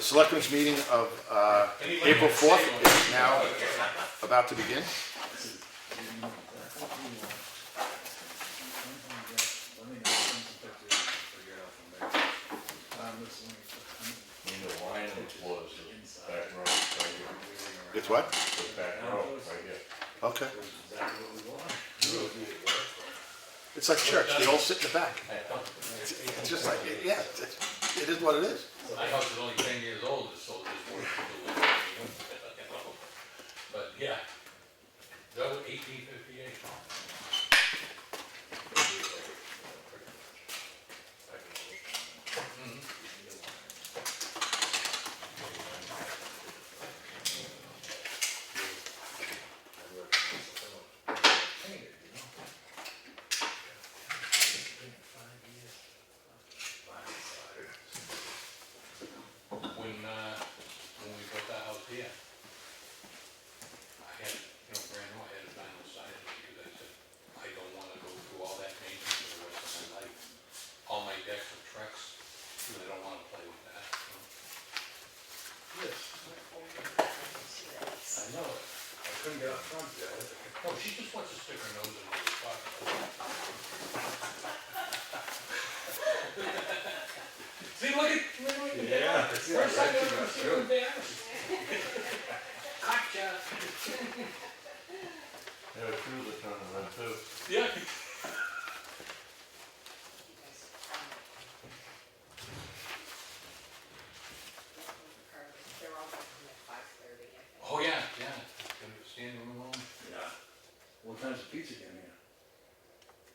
Selectmen's meeting of April 4th is now about to begin. It's what? Okay. It's like church, they all sit in the back. It's just like, yeah, it is what it is. My house is only 10 years old, so there's more to do. But yeah, that was 1858. When we built that house here, I had, brand new, I had a vinyl siding because I said, I don't want to go through all that maintenance for the rest of my life. All my decks are Trex, and I don't want to play with that. Yes. I know it. I couldn't get up front there. No, she just wants to stick her nose in what we're talking about. See, look at Yeah. first I never see you embarrassed. Gotcha. Yeah, the crews are turning around too. Yeah. They're all going to come at 5:30, I think. Oh yeah, yeah. Gonna be standing room only. Yeah. What time's the pizza getting here?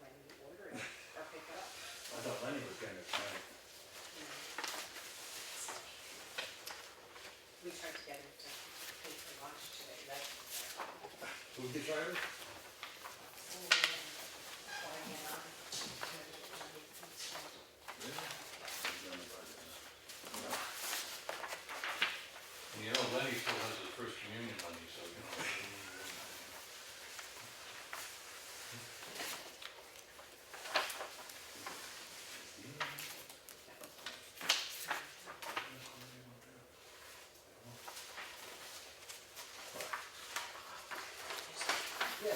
When you order it or pick it up. I thought Lenny was getting it tonight. We tried to get him to pay for lunch today, that's. Who's the driver? And Lenny still has his first communion money, so Yeah.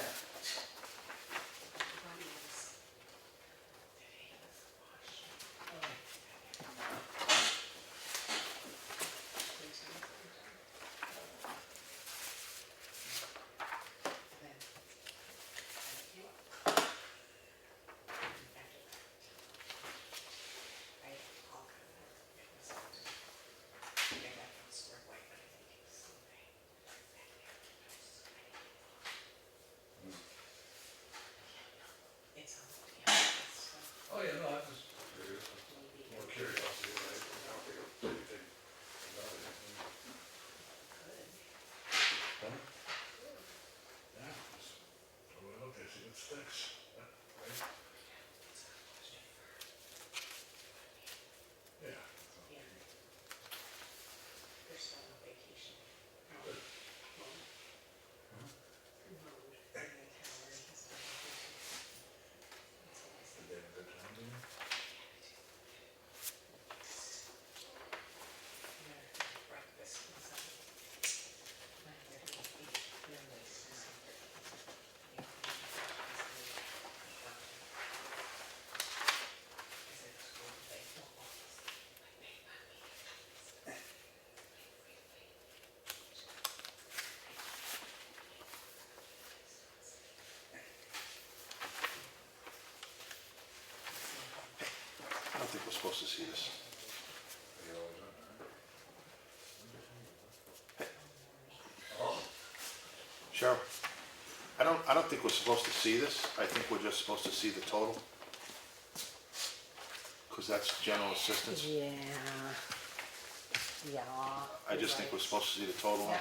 Oh, yeah, no, I just curious. More curiosity, right? I don't think it's anything about it. Huh? Yeah, just throw it out there, see what sticks. Right? Yeah. They're still on vacation. Good. Did they have a good time doing it? I don't think we're supposed to see this. They always are, Cheryl, I don't think we're supposed to see this. I think we're just supposed to see the total. Because that's general assistance. Yeah. Yeah. I just think we're supposed to see the total. Yeah.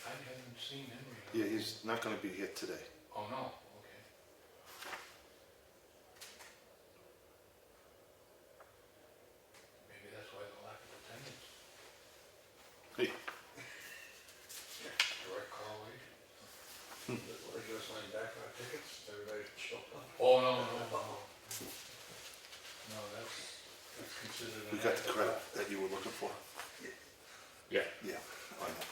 I haven't seen Henry. Yeah, he's not gonna be here today. Oh no, okay. Maybe that's why the lack of attendance. Hey, Direct correlation. We're just laying back on our tickets, everybody showed up. Oh, no. No, that's considered an We got act the of credit God. that you were looking for? Yeah, Yeah, I know.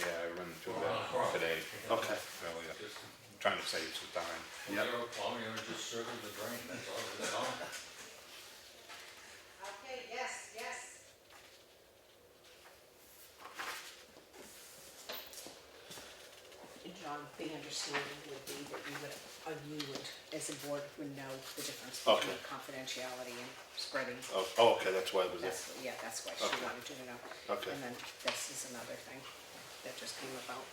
yeah, I run into that today. Okay. Earlier. Just, I'm trying to save some time. Yep. you're a plumber, you're just circle the drain, that's all it is. Okay, yes, yes. John, the understanding would be that you would, as a board, would know the difference between Okay. confidentiality and spreading. Oh, okay, that's why it was there. That's why she Okay. wanted you to know. Okay. And then this is another thing that just came about.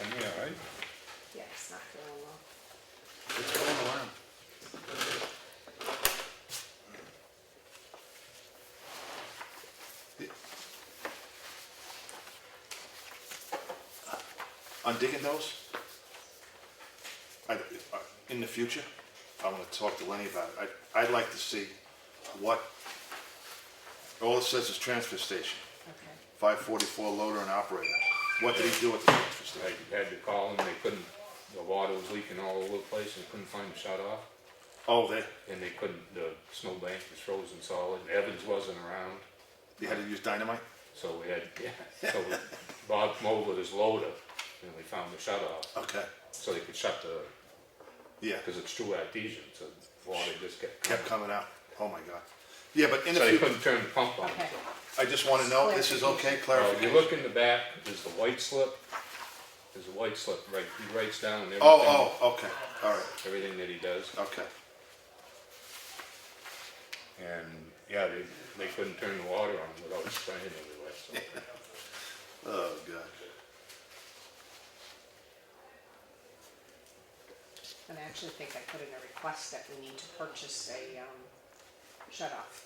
And yeah, right? Yeah, it's not feeling well. It's going around. On digging those, in the future, I want to talk to Lenny about it. I'd like to see what, all it says is transfer station, Okay. 544 loader and operator. What did he do at the transfer I station? had to call them, they couldn't, the water was leaking all over the place and couldn't find the shut off. Oh, they, And they couldn't, the snowbank was frozen solid, and Evans wasn't around, you had to use dynamite? so we had, so Bob came over with his loader, and we found the shut off, Okay, so they could shut the, yeah, because it's true artesian, so the water just kept kept coming. coming out. Oh, my God. Yeah, but in the So they future, couldn't turn the pump on, Okay. so. I just want to know, this is okay, Well, if you clarification? look in the back, there's the white slip, there's a white slip, right, he writes down everything. Okay, all right, Everything that he does, okay. and, yeah, they couldn't turn the water on without spraying everywhere, so. Oh, God. And I actually think I put in a request that we need to purchase a shut off.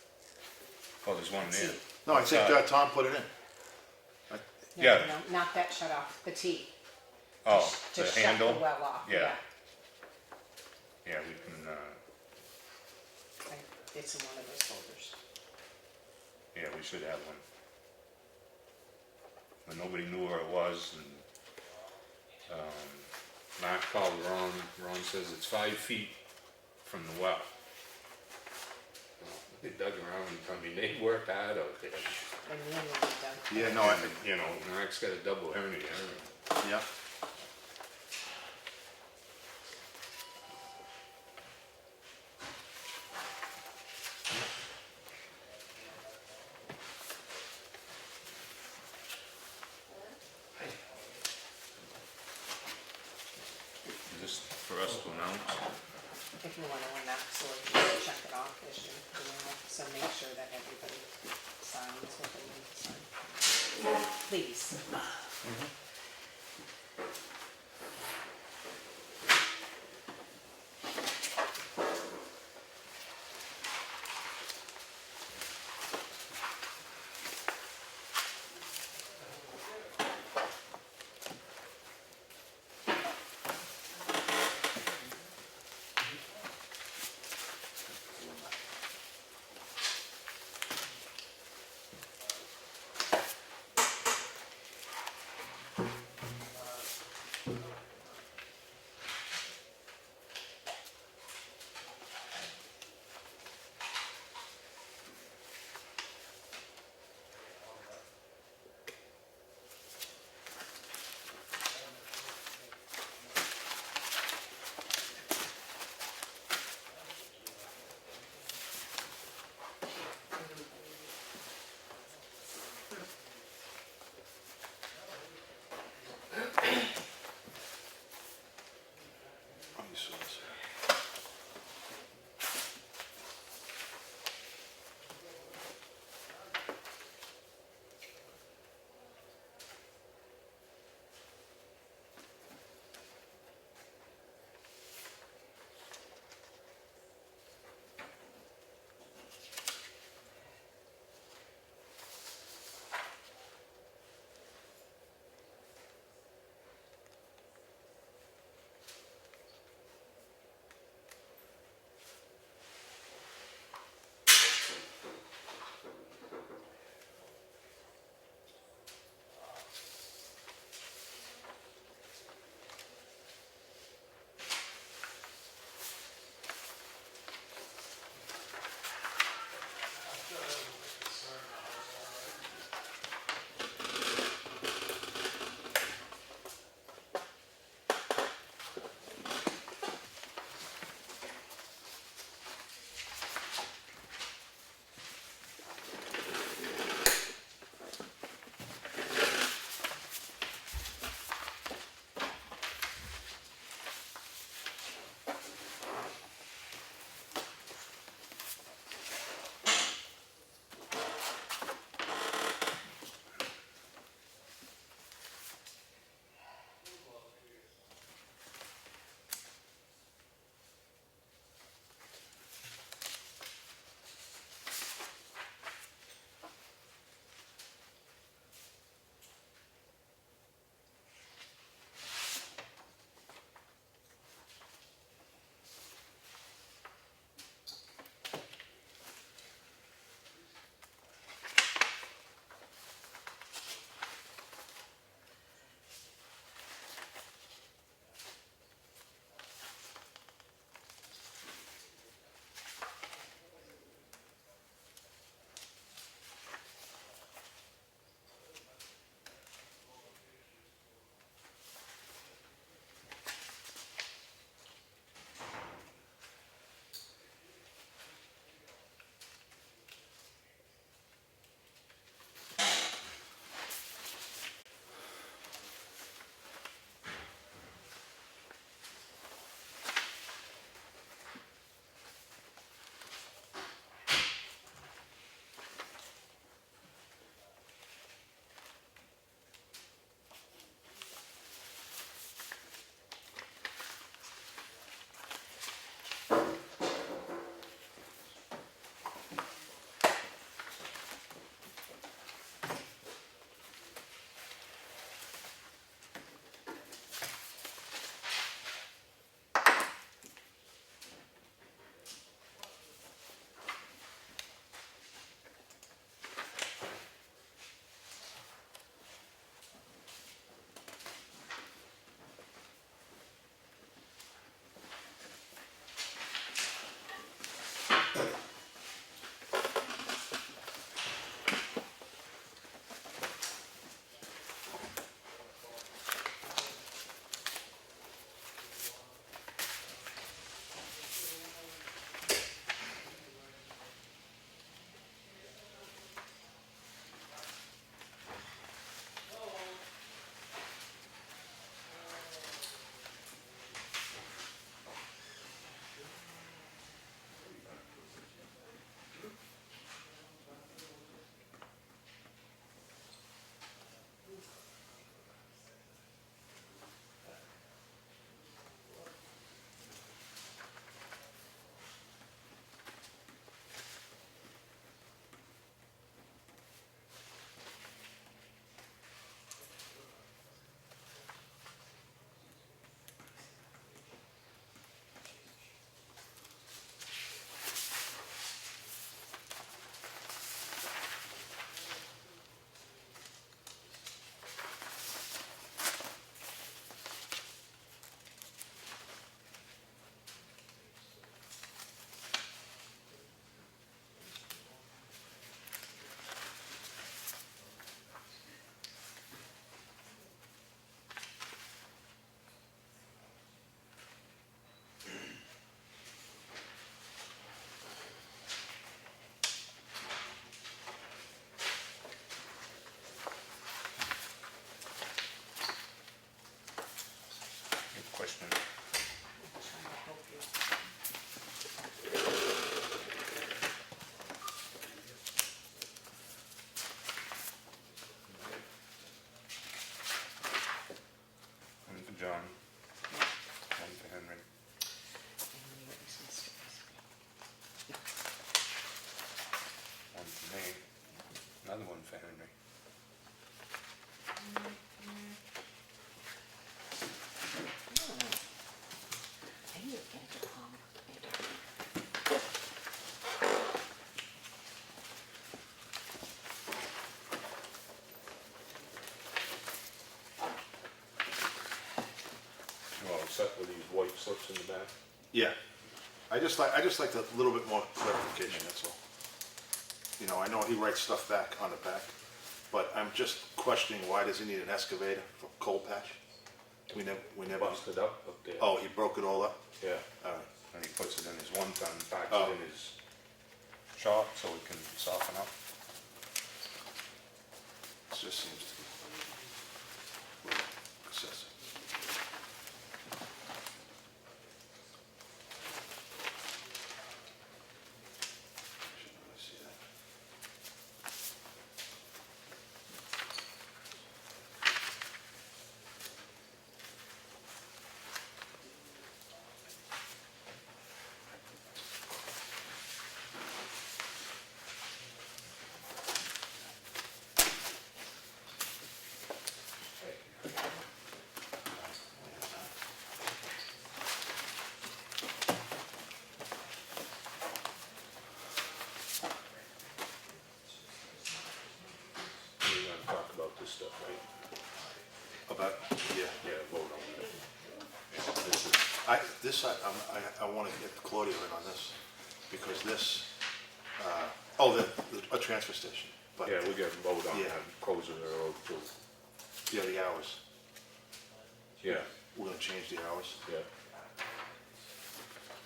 Oh, there's one there. No, I think Tom put it in. No, Yeah. no, not that shut off, the T. Oh, To the shut handle? the well off, Yeah. yeah. Yeah, we can, It's in one of those folders. yeah, we should have one. But nobody knew where it was, and, Mark called Ron says it's 5 feet from the well. They dug around, I mean, they worked hard out there. And then we'll be done. Yeah, no, And, you know, Mark's got a double hernia, yeah. just for us to announce. If you want to announce or just check it off as you know, so make sure that everybody signs what they need to sign. Please. set with these white slips in the back? Yeah, I just like a little bit more clarification, that's all. You know, I know he writes stuff back on the back, but I'm just questioning why does he need an excavator for coal patch? We never. Busted up there. Oh, he broke it all up? Yeah, All right. and he puts it in his one-ton, packs Oh. it in his shop so it can soften up. It just seems to be a little excessive. Shouldn't really see that. We're gonna talk about this stuff, right? About, yeah. Yeah, vote on it. Yeah, this is, I want to get Claudia in on this, because this, a transfer station, but, yeah, we gotta vote on Yeah. that, closing the road too. yeah, the hours, Yeah, we're gonna change the hours. yeah.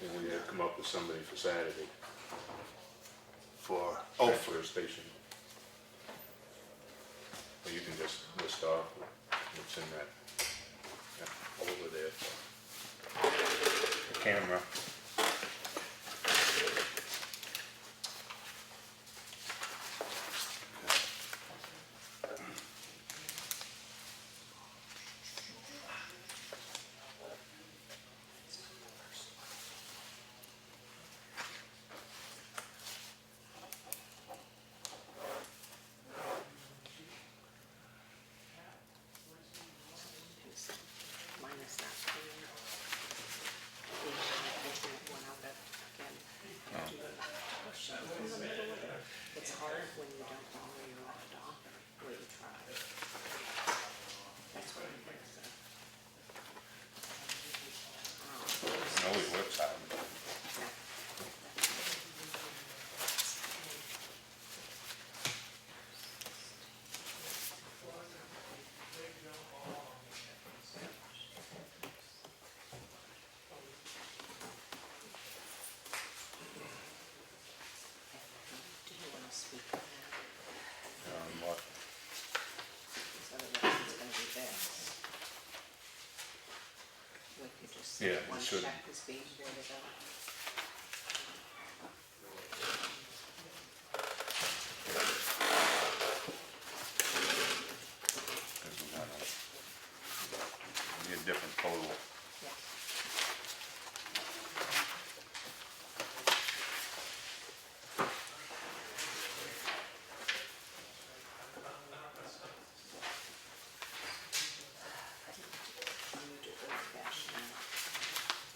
And we gotta come up with somebody for Saturday, For, transfer station. Or you can just list off what's in that, over there. The camera. Minus that clean. The internet went out again. Do the question in the middle of it. It's hard when you don't know where you left off, where you try. That's what I'm gonna say. I know he works out. Yeah. Do you wanna speak on that? What? So the rest is gonna be this. We could just say Yeah, one it should. check is being voted out. Because we got a different total. Yeah. You do the cash now.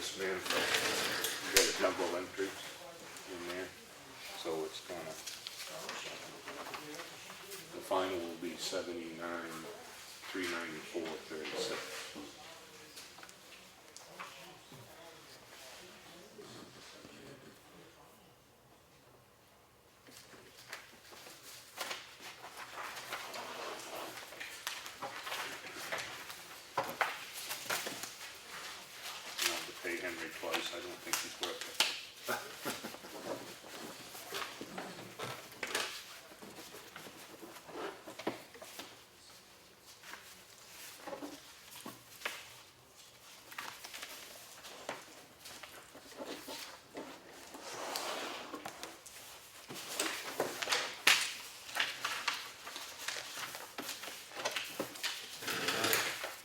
this manifest, you got a double entry in there, so it's gonna, the final will be 79,394.36. Not to pay Henry twice, I don't think he's worth it.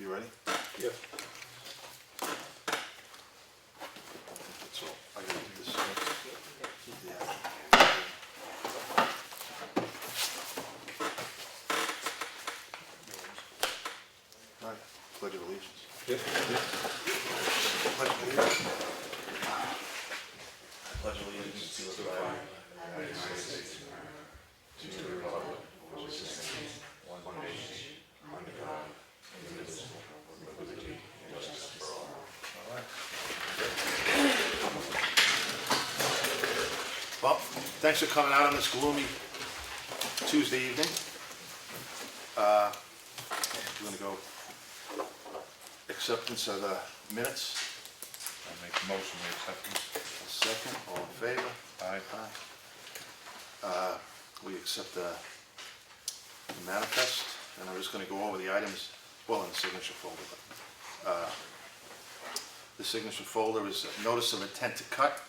You ready? Yep. That's all. I gotta do this. Yeah. All right, pledge of allegiance. Yep. Pledge of allegiance. Pledge allegiance to the flag of the United States of America, to the republic which stands one nation, under God, indivisible, with liberty and justice for all. Well, thanks for coming out on this gloomy Tuesday evening. We're gonna go acceptance of the minutes. I make a motion to accept them. Second, all in favor? Aye. We accept the manifest, and I'm just gonna go over the items, well, in the signature folder. But, the signature folder is a notice of intent to cut,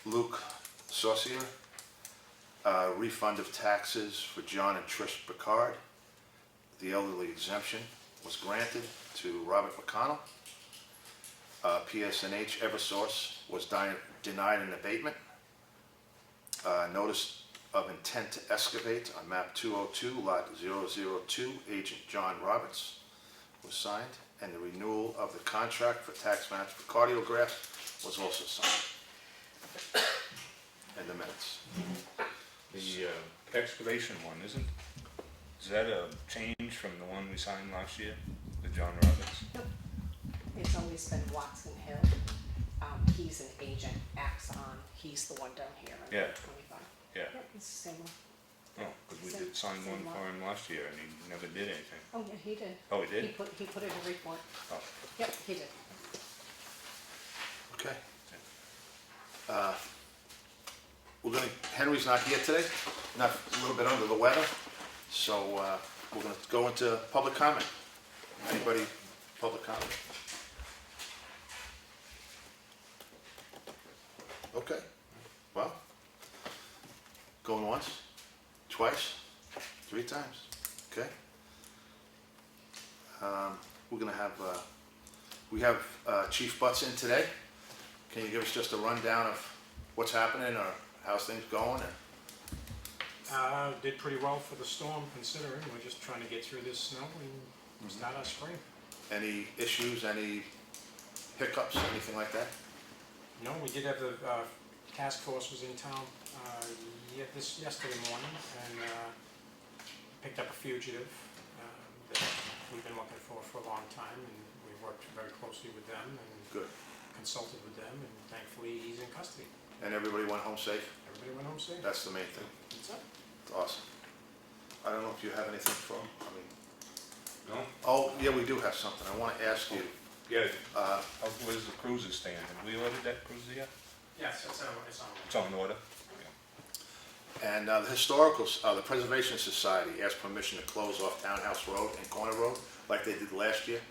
Luke Saucier, refund of taxes for John and Trish Picard. The elderly exemption was granted to Robert McConnell. PSNH Eversource was denied an abatement. Notice of intent to excavate on map 202, lot 002, agent John Roberts was signed, and the renewal of the contract for tax maps for cardiographs was also signed. And the minutes. The excavation one, is that a change from the one we signed last year, the John Roberts? Nope. It's always been Watson Hill. He's an agent, acts on, he's the one down here on Yeah. 25. Yeah. Yep, it's the same one. Oh, because we Same- did sign one same for one. him last year and he never did anything. Oh, yeah, he did. Oh, he did? He put in a report. Oh, Yep, he did. Okay. We're gonna, Henry's not here today, not a little bit under the weather, so we're gonna go into public comment. Anybody, public comment? Okay, well, going once, twice, 3 times, okay? We're gonna have, we have Chief Butts in today. Can you give us just a rundown of what's happening or how's things going? Did pretty well for the storm considering, we're just trying to get through this snow and start our spring. Any issues, any hiccups, anything like that? No, we did have the task force was in town yesterday morning and picked up a fugitive that we've been looking for a long time, and we worked very closely with them and Good. consulted with them, and thankfully he's in custody. And everybody went home safe? Everybody went home safe. That's the main thing. That's it. It's awesome. I don't know if you have anything for them, I mean, no? oh, yeah, we do have something. I want to ask you, Yeah, where's the cruiser stand? Have we ordered that cruiser yet? Yes, it's on. It's on order? and the historical, the Preservation Society asked permission to close off Townhouse Road and Corner Road, like they did last year.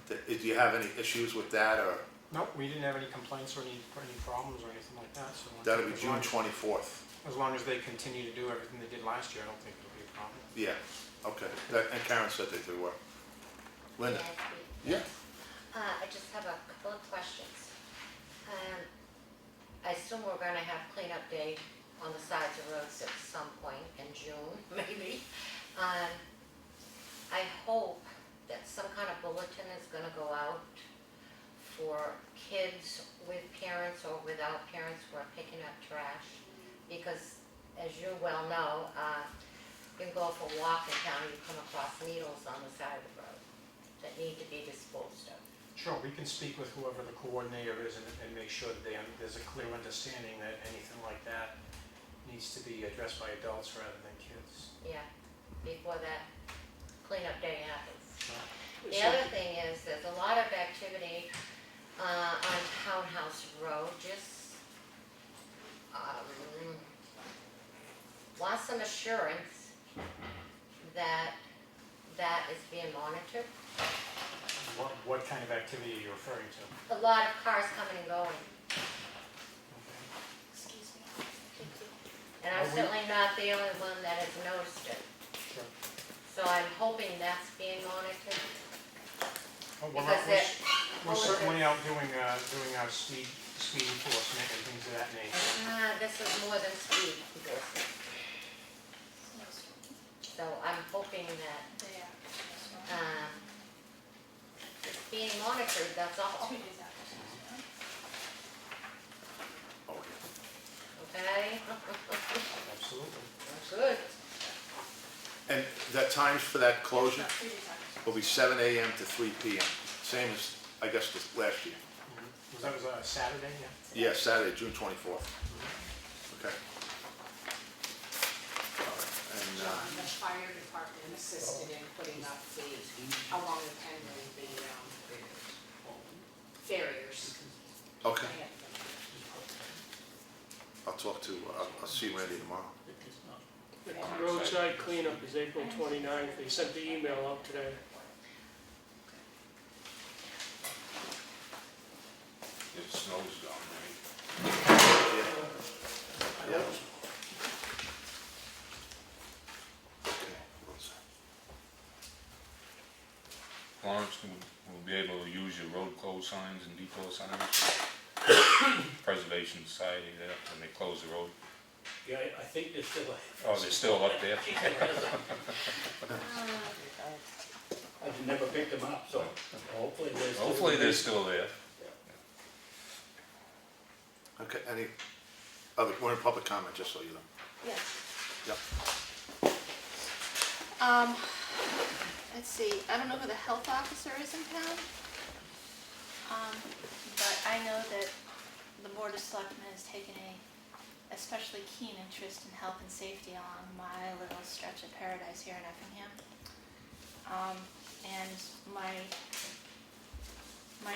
Do you have any issues with that, or Nope, we didn't have any complaints or any problems or anything like that, so. that'll be as June long- 24th? As long as they continue to do everything they did last year, I don't think it'll be a problem. Yeah, okay. And Karen said that they were. Linda? Yeah. I just have a couple of questions. I assume we're gonna have cleanup day on the sides of roads at some point in June, maybe. I hope that some kind of bulletin is gonna go out for kids with parents or without parents who are picking up trash. Because as you well know, you can go for a walk in town, you come across needles on the side of the road that need to be disposed of. Sure, we can speak with whoever the coordinator is and make sure that there's a clear understanding that anything like that needs to be addressed by adults rather than kids. Yeah, before that cleanup day happens. Right. The other thing is, there's a lot of activity on Townhouse Road, just want some assurance that that is being monitored. What kind of activity are you referring to? A lot of cars coming and going, Okay. Excuse me. Thank you. and I'm certainly not the only one that has noticed it. Sure. So I'm hoping that's being monitored. Oh, well, Because we're certainly out doing our speed enforcement and things of that nature. This is more than speed enforcement. So I'm hoping that They are. it's being monitored, that's all. 2 days after snowstorm. Oh, yeah. Okay? Absolutely. Good. And the times for that closure About 3 days after will be 7 a.m. to 3 p.m. Same as, I guess, this last year. That was a Saturday, yeah? Yeah, Saturday, June 24th. Okay. All right, and, The fire department assisted in putting up along with Henry, the farriers. okay, I'll see Randy tomorrow. The roadside cleanup is April 29th. They sent the email out today. It snows gone, right? Yeah. Okay, what's that? Florence will be able to use your road close signs and detour signs. Preservation Society, when they close the road. Yeah, I think they're still. Oh, they're still up there? I've never picked them up, so hopefully they're still. Hopefully they're still there. Okay, any we're in public comment, just so you know. Yes. Yep. Let's see, I don't know who the health officer is in town. But I know that the Board of Selectmen has taken a especially keen interest in health and safety on my little stretch of paradise here in Effingham. And my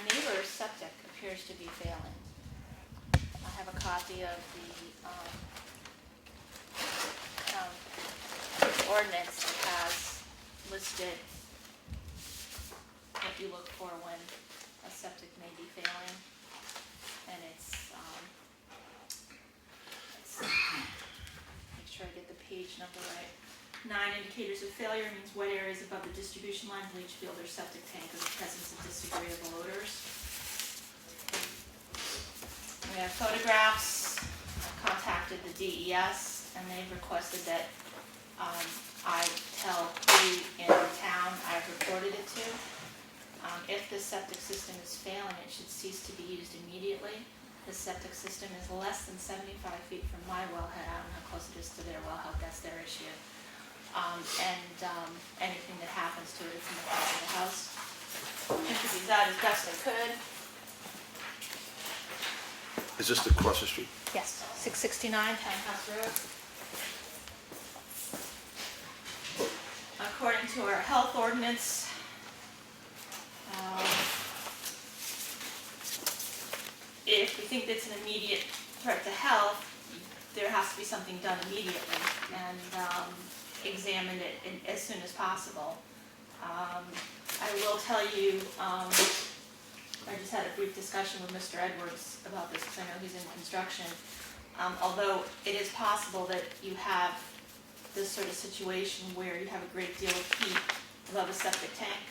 neighbor's septic appears to be failing. I have a copy of the ordinance that has listed what you look for when a septic may be failing. And it's, make sure I get the page number right. 9 indicators of failure means wet areas above the distribution line, bleach field, or septic tank with the presence of disagreeable odors. We have photographs. I've contacted the DES and they've requested that I tell who in the town I've reported it to. If the septic system is failing, it should cease to be used immediately. The septic system is less than 75 feet from my wellhead. I don't know how close it is to their wellhead, that's their issue. Anything that happens to it, it's in the front of the house. Empty these out as best I could. Is this across the street? Yes, 669 Townhouse Road. According to our health ordinance, if we think that's an immediate threat to health, there has to be something done immediately and examined it as soon as possible. I will tell you, I just had a brief discussion with Mr. Edwards about this because I know he's in construction. Although it is possible that you have this sort of situation where you have a great deal of heat above a septic tank.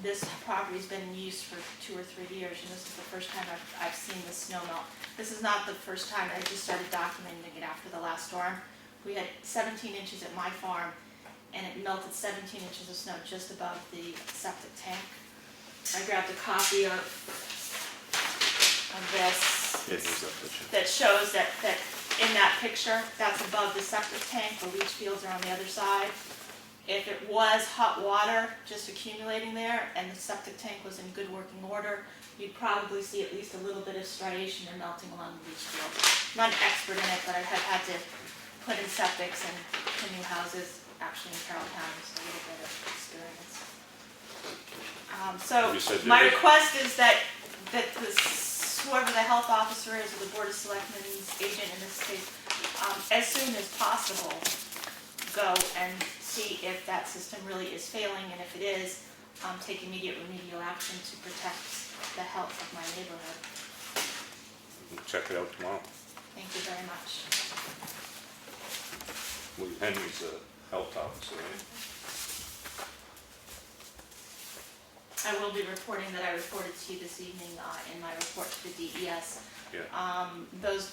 This property's been in use for 2 or 3 years, and this is the first time I've seen the snow melt. This is not the first time. I just started documenting it after the last storm. We had 17 inches at my farm, and it melted 17 inches of snow just above the septic tank. I grabbed a copy of this. Yeah, here's that picture. That shows that in that picture, that's above the septic tank, the leach fields are on the other side. If it was hot water just accumulating there and the septic tank was in good working order, you'd probably see at least a little bit of striation or melting along the leach field. I'm not an expert in it, but I have had to put in septics and to new houses, actually in Carroll County, so a little bit of experience. So You said my there was- request is that whoever the health officer is or the Board of Selectmen's agent in this case, as soon as possible, go and see if that system really is failing, and if it is, take immediate remedial action to protect the health of my neighborhood. We'll check it out tomorrow. Thank you very much. Well, Henry's a health officer, right? I will be reporting that I reported to you this evening in my report to the DES. Yeah. Those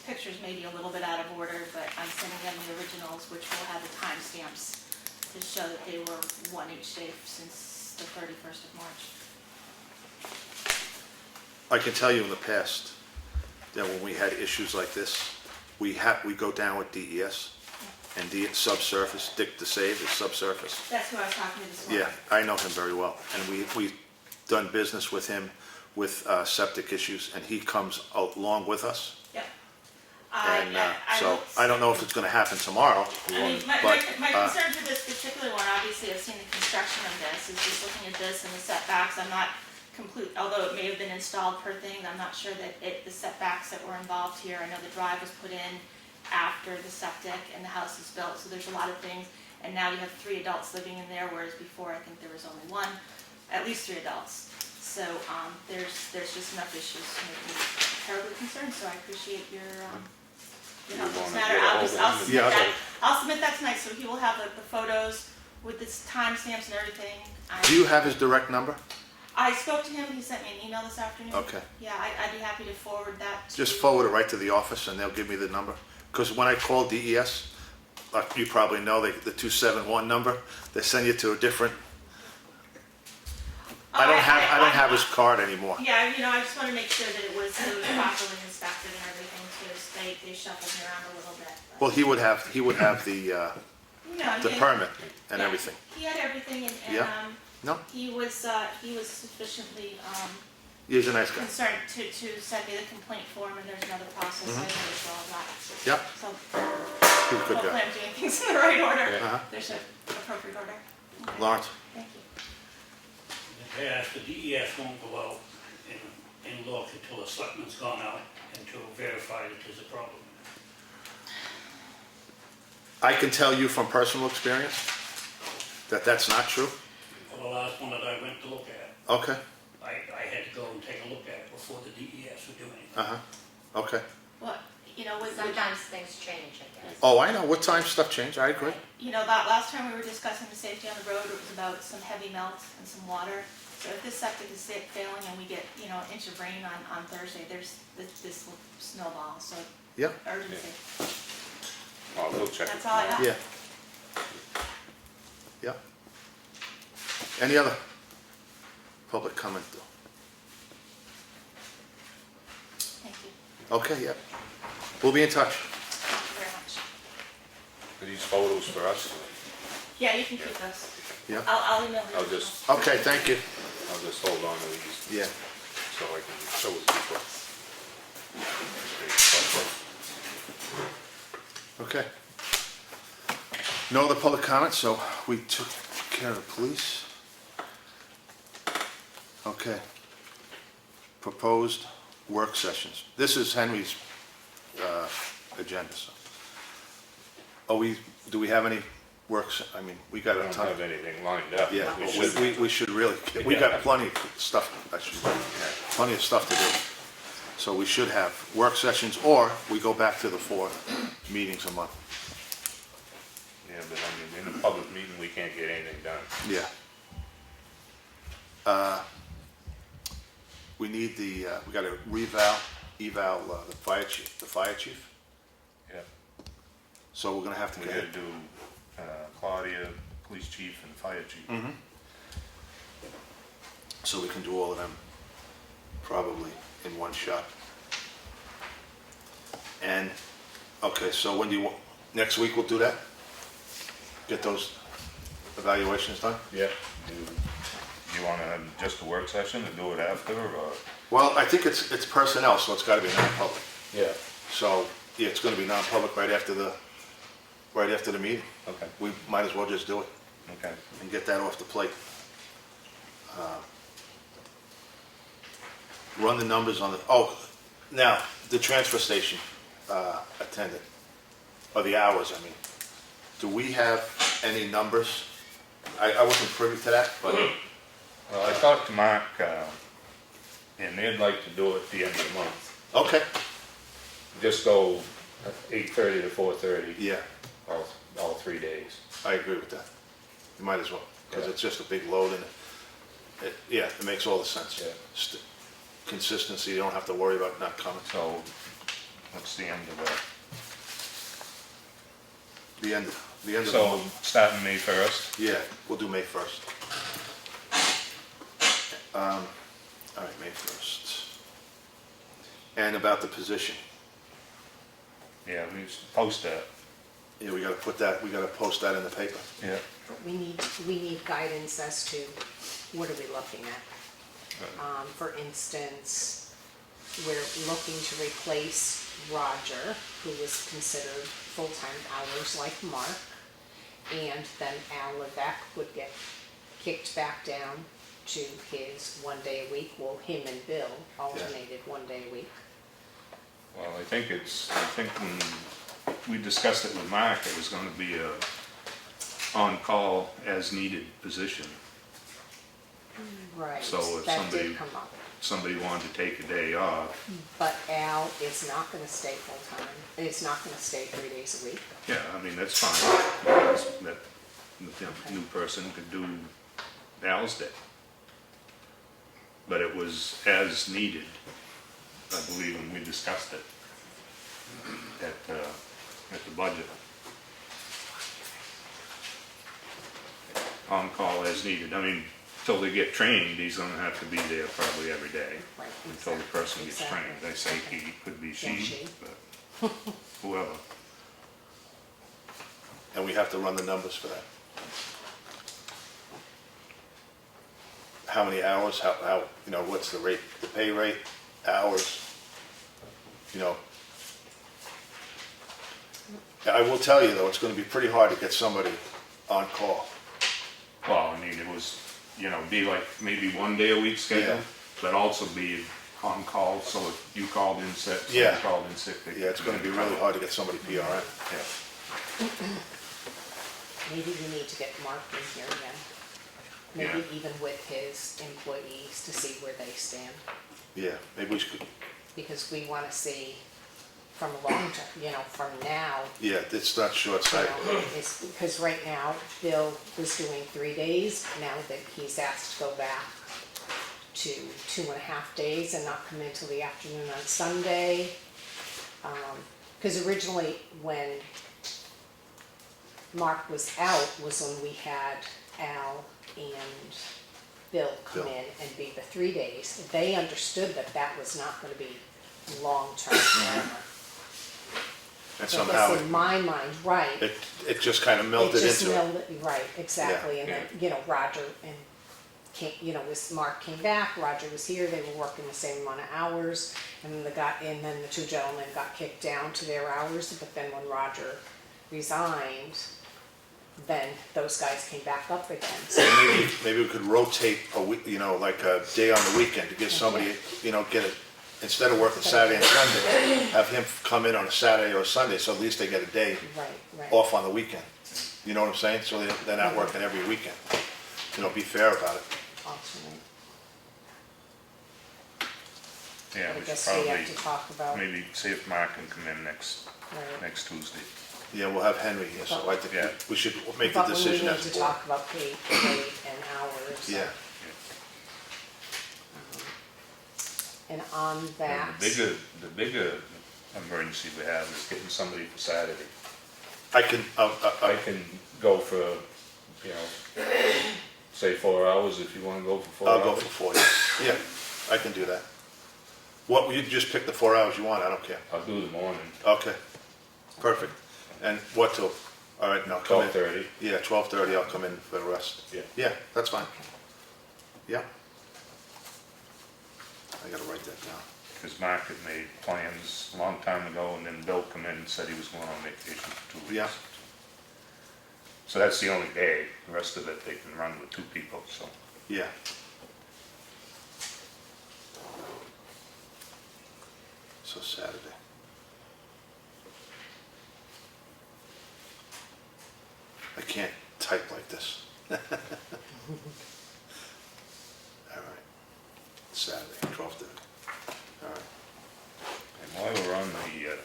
pictures may be a little bit out of order, but I'm sending them the originals, which will have the timestamps to show that they were one each day since the 31st of March. I can tell you in the past that when we had issues like this, we go down with DES and subsurface. Dick DeSave is subsurface. That's who I was talking to this morning. Yeah, I know him very well, and we've done business with him with septic issues, and he comes along with us. Yep. And so I don't know if it's going to happen tomorrow. I mean, my but, concern with this particular one, obviously, I've seen the construction of this, is just looking at this and the setbacks. I'm not although it may have been installed per thing, I'm not sure that the setbacks that were involved here. I know the drive was put in after the septic and the house is built, so there's a lot of things. And now you have 3 adults living in there, whereas before I think there was only one, at least 3 adults. So there's just enough issues to make me terribly concerned. So I appreciate your help in this matter. I'll submit that tonight, so he will have the photos with the timestamps and everything. Do you have his direct number? I spoke to him. He sent me an email this afternoon. Okay. Yeah, I'd be happy to forward that. Just forward it right to the office, and they'll give me the number. Because when I call DES, like you probably know, the 271 number, they send you to a different. I don't have his card anymore. Yeah, I just want to make sure that it was properly inspected and everything too. So they shuffled me around a little bit. But, Well, he would have the permit and yeah, everything. He had everything, and Yeah. No, he was sufficiently he's a nice guy. concerned to send me the complaint form, and there's another process I know as well of that. Yep, So he's a good hopefully guy. I'm doing things in the right order. Uh-huh. There's an appropriate order. Okay. Lawrence, Thank you. In the past, the DES won't go out and look until the selectman's gone out and to verify that there's a problem. I can tell you from personal experience that that's not true. For the last one that I went to look at, Okay, I had to go and take a look at it before the DES would do anything. okay. Well, with Sometimes things change, I guess. Oh, I know, what time stuff changed, I agree. that last time we were discussing the safety on the road, it was about some heavy melt and some water. So if this septic is failing and we get, an inch of rain on Thursday, this will snowball, so Yeah, urgency. Well, we'll check it. That's all I have. yeah. Yeah. Any other public comment though? Thank you. Okay, yeah. We'll be in touch. Thank you very much. Are these photos for us? Yeah, you can keep those. Yeah. I'll email you. I'll just Okay, thank you. hold on to these Yeah. so I can show the people. Okay. No other public comments, so we took care of the police. Okay. Proposed work sessions. This is Henry's agenda, so. Do we have any works, we got I a don't ton. have anything lined up. Yeah, We well, should. we should really, we got plenty of stuff, actually, plenty of stuff to do. So we should have work sessions, or we go back to the 4 meetings a month. Yeah, but in a public meeting, we can't get anything done. Yeah. We need we gotta eval the fire chief, Yeah. so we're gonna have to We get gotta it. do Claudia, police chief and fire chief. So we can do all of them probably in one shot. And, okay, so when do you want, next week we'll do that? Get those evaluations done? Yeah. You wanna have just a work session and do it after, or? Well, I think it's personnel, so it's gotta be non-public. Yeah. So, yeah, it's gonna be non-public right after the meeting. Okay, We might as well just do it okay. and get that off the plate. Run the numbers on the, now, the transfer station attendant, or the hours, I mean. Do we have any numbers? I wasn't privy to that, but, Well, I talked to Mark, and they'd like to do it at the end of the month. okay, Just go 8:30 to 4:30, yeah, all 3 days. I agree with that. You might as well, because it's just a big load and yeah, it makes all the sense. Yeah. Consistency, you don't have to worry about not coming. So, what's the end of that? The end of the So, month. starting May 1st? Yeah, we'll do May 1st. All right, May 1st. And about the position, Yeah, we just post that. yeah, we gotta post that in the paper. Yeah. But we need guidance as to what are we looking at. For instance, we're looking to replace Roger, who was considered full-time hours like Mark. And then Al Levesque would get kicked back down to his 1 day a week. Well, him and Bill alternated 1 day a week. Well, I think when we discussed it with Mark, it was gonna be a on-call as needed position. Right, So if that somebody- did come up. Somebody wanted to take a day off, But Al is not gonna stay full-time. It's not gonna stay 3 days a week. yeah, I mean, that's fine. That the new person could do Al's day. But it was as needed, I believe, when we discussed it at the budget. On call as needed. I mean, till they get trained, he's gonna have to be there probably every day Right. until the person gets Exactly. trained. They say he, could be Yeah, she, she. but whoever. And we have to run the numbers for that. How many hours, how, what's the rate, the pay rate, hours, I will tell you though, it's gonna be pretty hard to get somebody on call. Well, I mean, it was, be like maybe 1 day a week schedule, Yeah. but also be on call, so if you called in sick, Yeah. somebody called in sick. they Yeah, it's gonna be really hard to get somebody PRN. Yeah. Maybe we need to get Mark in here again. Maybe even with his employees to see where they stand. Yeah, maybe we should, Because we wanna see from a long term, from now, yeah, it's not short-sighted. it's, because right now, Bill was doing 3 days. Now that he's asked to go back to 2.5 days and not come in till the afternoon on Sunday. Because originally, when Mark was out, was when we had Al and Bill come Bill. in and be the 3 days. They understood that that was not gonna be long-term forever. And So somehow this in my mind, right. it just kind of melted It just into it. melded, right, exactly, and then, Roger and Mark came back, Roger was here, they were working the same amount of hours, and then the two gentlemen got kicked down to their hours, but then when Roger resigned, then those guys came back up again, so, Maybe we could rotate a week, like a day on the weekend to give somebody, get it, instead of working Saturday and Sunday, have him come in on a Saturday or a Sunday, so at least they get a day right, off on the weekend. You know what I'm saying? So they're not working every weekend. Be fair about it. alternate. Yeah, I we should guess we probably, have to talk about, maybe see if Mark can come in next right. Tuesday. Yeah, we'll have Henry here, so I think Yeah. we should make the But we decision need as a to board. talk about pay and hours. Yeah, And on And that. the bigger emergency we have is getting somebody for Saturday. I can, I can go for, Say 4 hours if you wanna go for 4 hours? I'll go for 4, yeah, I can do that. What, you just pick the 4 hours you want, I don't care. I'll do the morning, Okay, perfect. And what till? All right, now come in. 12:30. Yeah, 12:30, I'll come in for the rest. Yeah. Yeah, that's fine. Yeah. I gotta write that down. Cause Mark had made plans a long time ago, and then Bill come in and said he was going on vacation for 2 weeks. Yeah. So that's the only day, the rest of it they can run with 2 people, so. Yeah. So Saturday. I can't type like this. All right. Saturday, 12:30. All right. And while we're on the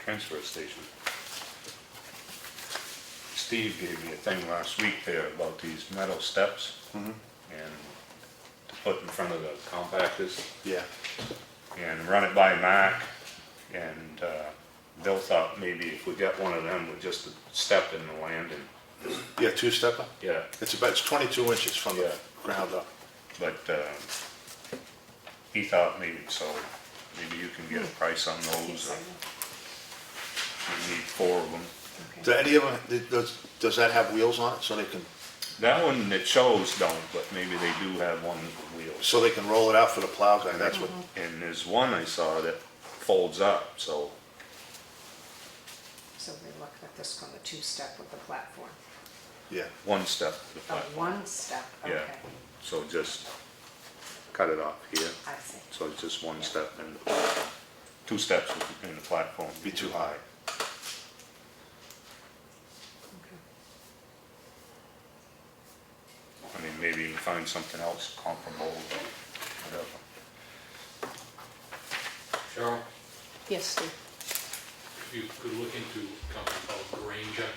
transfer station, Steve gave me a thing last week there about these metal steps Mhm. and to put in front of the compactors Yeah. and run it by Mark. And Bill thought maybe if we got one of them with just a step in the landing, Yeah, two-stepper? yeah, It's 22 inches from the Yeah. ground up. but he thought maybe, so maybe you can get a price on those. Yes, I will. We need 4 of them. Okay. Do any of them, does that have wheels on it so they can, That one that shows don't, but maybe they do have one with wheels. so they can roll it out for the plow guy? That's what, And there's one I saw that folds up, so, So we're looking at this on the two-step with the platform. yeah. 1 step to the Oh, platform. one step, Yeah. okay, So just cut it off here, I see. so it's just 1 step in the platform. 2 steps in the platform. Be too high. Okay. I mean, maybe you can find something else comparable, or whatever. Cheryl, Yes, Steve? if you could look into a company called Granger.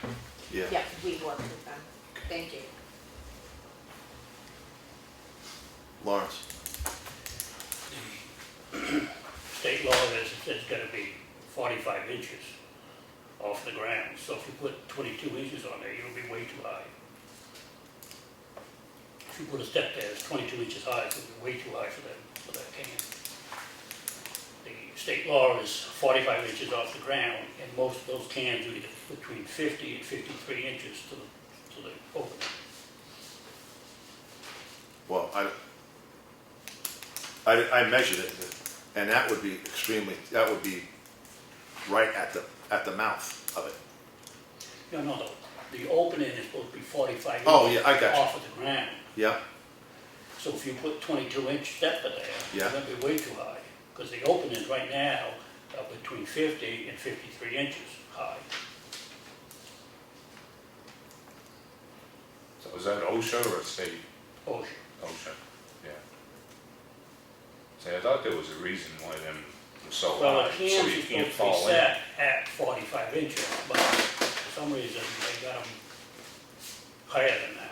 Yeah. Yeah, we work with them. Thank you. Lawrence? State law is, it's gotta be 45 inches off the ground, so if you put 22 inches on there, you'll be way too high. If you put a step there that's 22 inches high, it's gonna be way too high for that can. The state law is 45 inches off the ground, and most of those cans are either between 50 and 53 inches to the opening. Well, I measured it, and that would be right at the mouth of it. No, the opening is supposed to be 45 inches Oh, yeah, I got you. off of the ground. Yeah, So if you put 22-inch stepper there, Yeah. it's gonna be way too high, because the openings right now are between 50 and 53 inches high. So is that OSHA or state? OSHA. OSHA, yeah. See, I thought there was a reason why them were so Well, high, the so cans you are can't supposed to be fall in. set at 45 inches, but for some reason, they got them higher than that.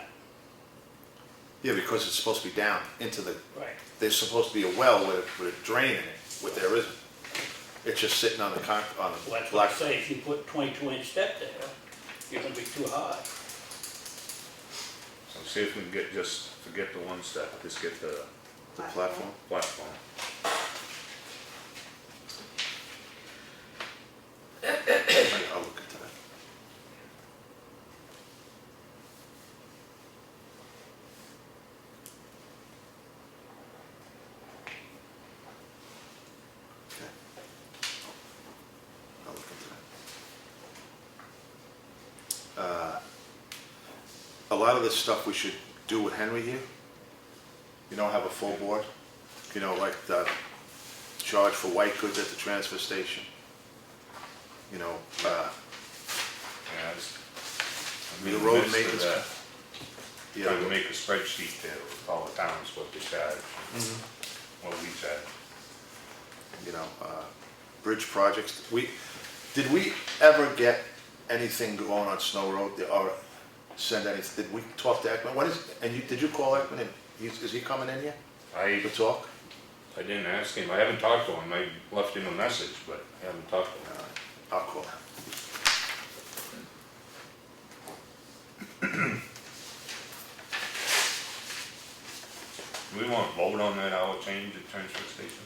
yeah, because it's supposed to be down into the, Right. there's supposed to be a well with a drain in it, but there isn't. It's just sitting on the Well, that's what I black. say, if you put 22-inch step there, you're gonna be too high. So see if we can forget the 1 step, just get the The platform. platform. I'll look into that. Okay. I'll look into that. A lot of this stuff we should do with Henry here. You know, have a full board. You know, like the charge for white goods at the transfer station. You know, Yeah, it's- I mean, The road most of maintenance. that, yeah, trying to make a spreadsheet there with all the towns, what they charge, Mhm. what we charge. You know, bridge projects. Did we ever get anything going on Snow Road, or send anything, did we talk to Ekman? Did you call Ekman, and is he coming in yet to talk? I didn't ask him, I haven't talked to him, I left him a message, but I haven't talked to him. I'll call him. we want to vote on that hour change at transfer station?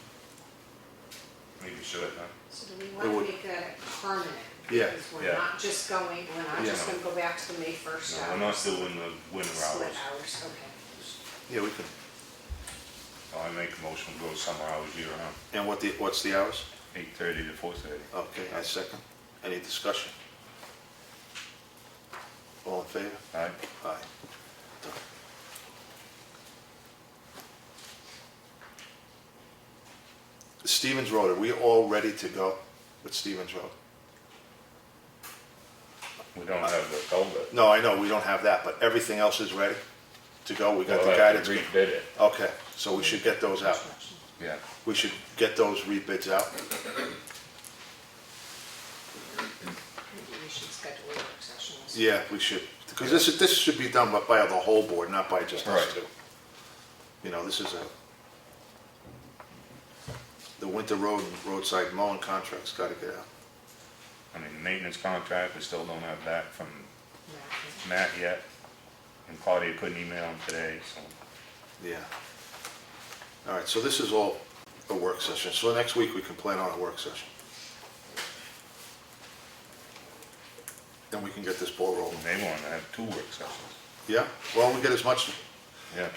Maybe should, huh? So do we It wanna would- make that permanent? Yeah. Because we're Yeah. not just going, we're not just Yeah. gonna go back to the May 1st No, hours. we're not doing the winter Split hours. hours, okay. Yeah, we can. I make a motion, go summer hours year round, And what's the hours? 8:30 to 4:30. Okay, I second. Any discussion? All in favor? Aye. Aye. Stevens Road, are we all ready to go with Stevens Road? We don't have the culvert. No, I know, we don't have that, but everything else is ready to go? We got We'll the have guidance? to rebid it. Okay, so we should get those out. Construction. Yeah. We should get those rebids out. Maybe we should schedule a work session. this Yeah, we should, because this should be done by the whole board, not by just us Right. two. You know, this is the winter road and roadside mowing contract's gotta get out. I mean, the maintenance contract, we still don't have that from Yeah. Matt yet. And Claudia couldn't email him today, so. Yeah. All right, so this is all a work session, so next week we can plan on a work session. Then we can get this ball rolling. They want to have 2 work sessions. Yeah, well, we get as much Yeah.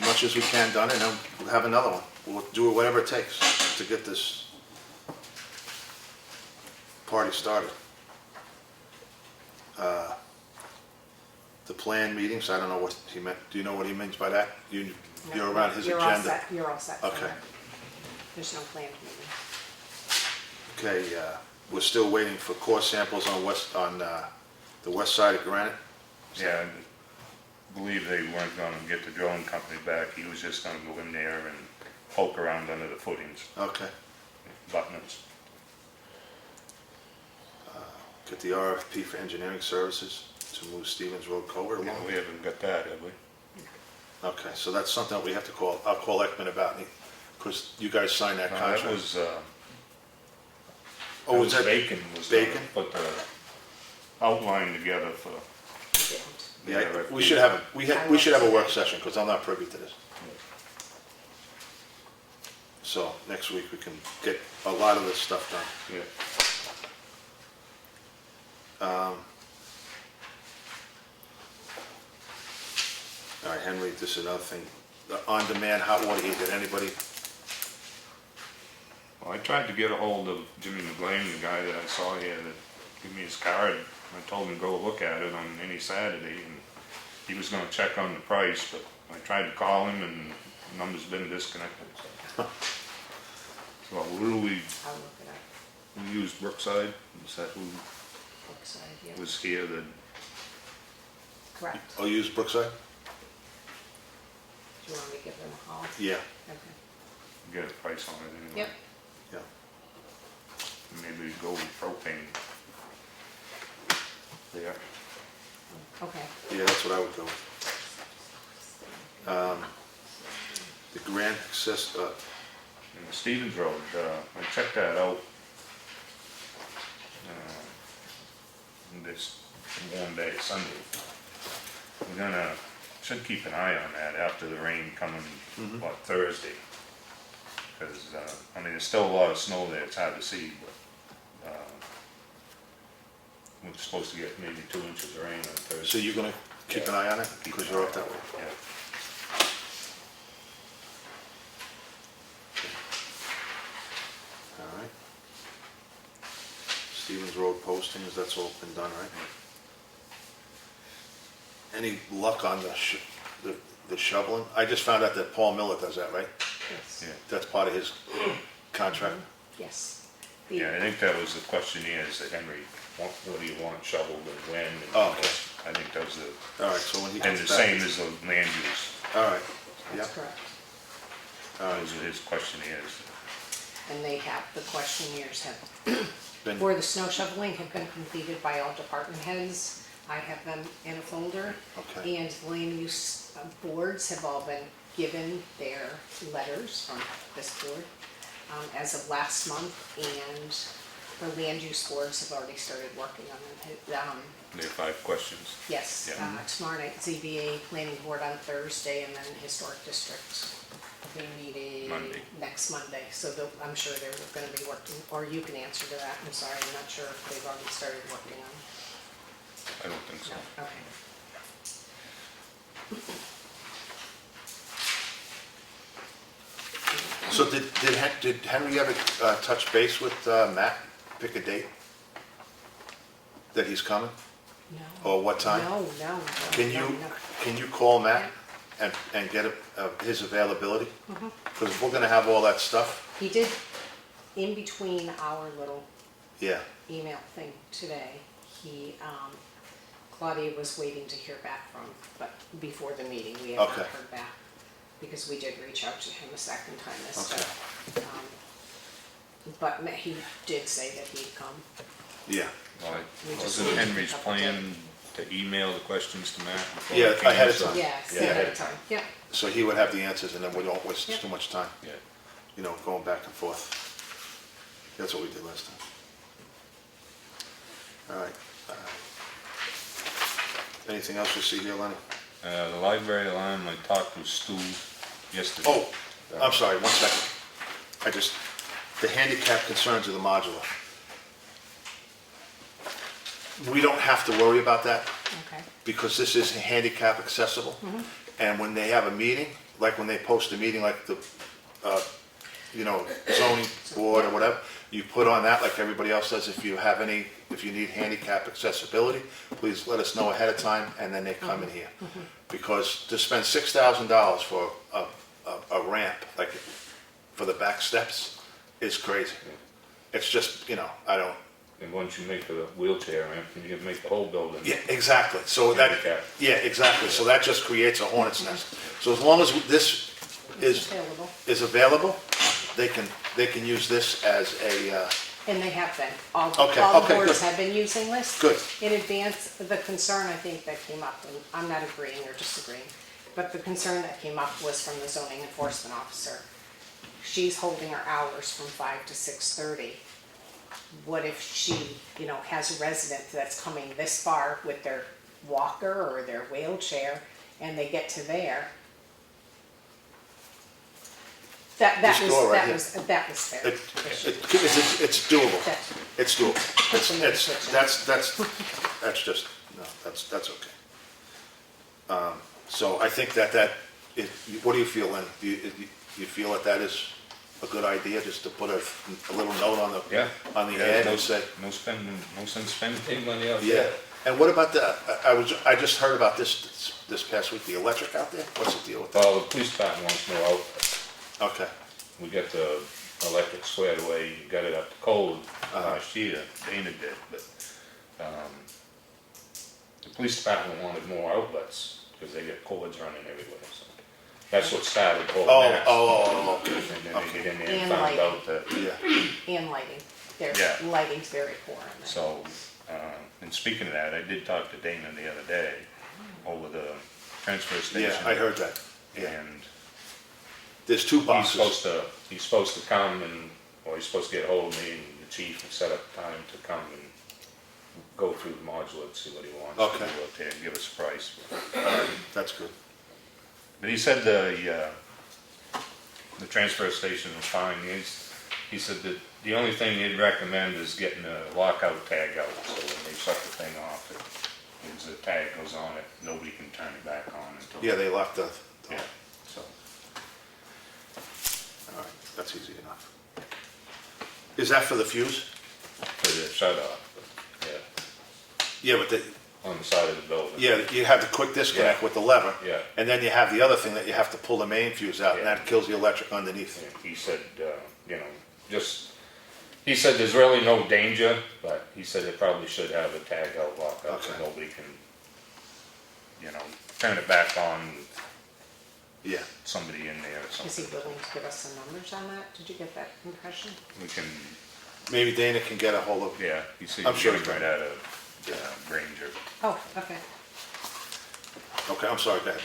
as we can done, and then we'll have another one. We'll do whatever it takes to get this party started. The planned meetings, I don't know what he meant, do you know what he means by that? You're No, around his you're all agenda? set. You're all set. for Okay. that. There's no planned meeting. Okay, we're still waiting for core samples on the west side of Granite? Yeah, I believe they weren't gonna get the drone company back. He was just gonna go in there and poke around under the footings, Okay. abutments. Get the RFP for engineering services to move Stevens Road culvert Yeah, along? we haven't got that, have we? Okay, so that's something that we have to call, I'll call Ekman about, because you guys signed that No, contract. that was, Oh, was that? Bacon was gonna Bacon? put the outline together for. We didn't. Yeah, RFP. we should have, we should have a work session, because I'm not privy to this. So, next week we can get a lot of this stuff done. Yeah. All right, Henry, this is another thing, the on-demand hot water heater, did anybody, Well, I tried to get a hold of Jimmy McGlane, the guy that I saw here that gave me his card. I told him to go look at it on any Saturday, and he was gonna check on the price, but I tried to call him and the number's been disconnected, so. So who do we I'll look it up. use, Brookside? Is that who Brookside, yeah. was here that, Correct. oh, use Brookside? Do you want me to give them a call? Yeah, Okay. get a price on it anyway? Yep. yeah. Maybe go with propane. Yeah. Okay. Yeah, that's what I would go with. The grant access, And the Stevens Road, I checked that out. This warm day, Sunday. We're gonna, should keep an eye on that after the rain coming, what, Thursday? Cause, I mean, there's still a lot of snow there, it's hard to see, but, we're supposed to get maybe 2 inches of rain on Thursday. so you're gonna keep an eye on it, Keep because an you're eye up that on way? it, Yeah. All right. Stevens Road postings, that's all been done, right? Any luck on the shoveling? I just found out that Paul Miller does that, right? Yes. Yeah. That's part of his contract? Yes. The- Yeah, I think that was the questionnaires that Henry, what do you want shoveled and when? and Oh, okay. I think that was the, All right, so when he and comes the back. same as the land use, All right, yeah, That's correct. all right. those are his questionnaires. And they have, the questionnaires have, Been- for the snow shoveling have been completed by all department heads. I have them in a folder. Okay. And land use boards have all been given their letters from this board as of last month. And the land use boards have already started working on them. There are 5 questions. Yes, Yeah. tomorrow night ZBA, planning board on Thursday, and then historic districts the meeting Monday. next Monday, so I'm sure they're gonna be working, or you can answer to that, I'm sorry, I'm not sure if they've already started working on it. I don't think so. No, okay. So did Henry ever touch base with Matt, pick a date that he's coming, No. or what time? No. Can no. you call Matt and get his availability? Because if we're gonna have all that stuff, He did, in between our little yeah, email thing today, Claudia was waiting to hear back from, but before the meeting, we have not Okay. heard back. Because we did reach out to him a second time this Okay. time. But he did say that he'd come. yeah. Well, We just wasn't need to Henry's pick up the plan to email the questions to Matt before Yeah, he came? ahead of So- time. Yes, Yeah. ahead of time, yep. So he would have the answers, and then we don't waste Yep. too much time, Yeah. you know, going back and forth. That's what we did last time. All right. Anything else you see here, Lenny? The library alarm, I talked with Stu yesterday. Oh, I'm sorry, 1 second. The handicap concerns of the modular. We don't have to worry about that, Okay. because this is handicap accessible. And when they have a meeting, like when they post a meeting, like the, zoning board or whatever, you put on that like everybody else does, if you need handicap accessibility, please let us know ahead of time, and then they come in here. Because to spend $6,000 for a ramp, like for the back steps, is crazy. It's just, I don't, And once you make the wheelchair ramp, then you can make the whole building. yeah, exactly, so that, Handicap. yeah, exactly, so that just creates a hornet's nest. So as long as this It's available. is available, they can use this as a, And they have been. All Okay, the okay, boards good. have been using this. Good. In advance, the concern I think that came up, and I'm not agreeing or disagreeing, but the concern that came up was from the zoning enforcement officer. She's holding her hours from 5 to 6:30. What if she, has a resident that's coming this far with their walker or their wheelchair, and they get to there? That This door right here. was fair. it's doable. That- It's doable. That's another It's, section. that's just, no, that's okay. So I think that is, what do you feel, Lynn? Do you feel that is a good idea, just to put a little note on the, Yeah. on the Yeah, ad no- and say, No sense spending big money out yeah. there. And what about I just heard about this past week, the electric out there? What's the deal with that? Well, the police department wants no outlets. Okay, We got the electric squared away, got it up to code Uh-huh. last year, Dana did, but, the police department wanted more outlets, because they get cords running everywhere, so. That's what started the whole mess. okay, And then they get in there and And found lighting. out that, yeah, And lighting. Their Yeah. lighting's very poor in there. so, and speaking of that, I did talk to Dana the other day over the transfer station. yeah, I heard that, yeah. And There's two he's boxes. supposed to come or he's supposed to get hold of me and the chief and set up time to come and go through the module and see what he wants to Okay. do out there and give us a price. That's good. But he said the transfer station was fine. He said that the only thing he'd recommend is getting a lockout tag out, so when they shut the thing off, the tag goes on it, nobody can turn it back on until. Yeah, they locked the, Yeah, so, all right, that's easy enough. Is that for the fuse? for the shut off, but, yeah, Yeah, but on the side of the building. you have the quick disconnect Yeah. with the lever. Yeah. And then you have the other thing that you have to pull the main fuse out, and Yeah. that kills the electric underneath. And he said, he said there's really no danger, but he said they probably should have a tag out lockout so Okay. nobody can, turn it back on with Yeah, somebody in there or Is he something. willing to give us some numbers on that? Did you get that impression? We can, maybe Dana can get a hold of, yeah, he said I'm you sure can he get can. right out of Granger. Oh, okay. okay, I'm sorry, go ahead.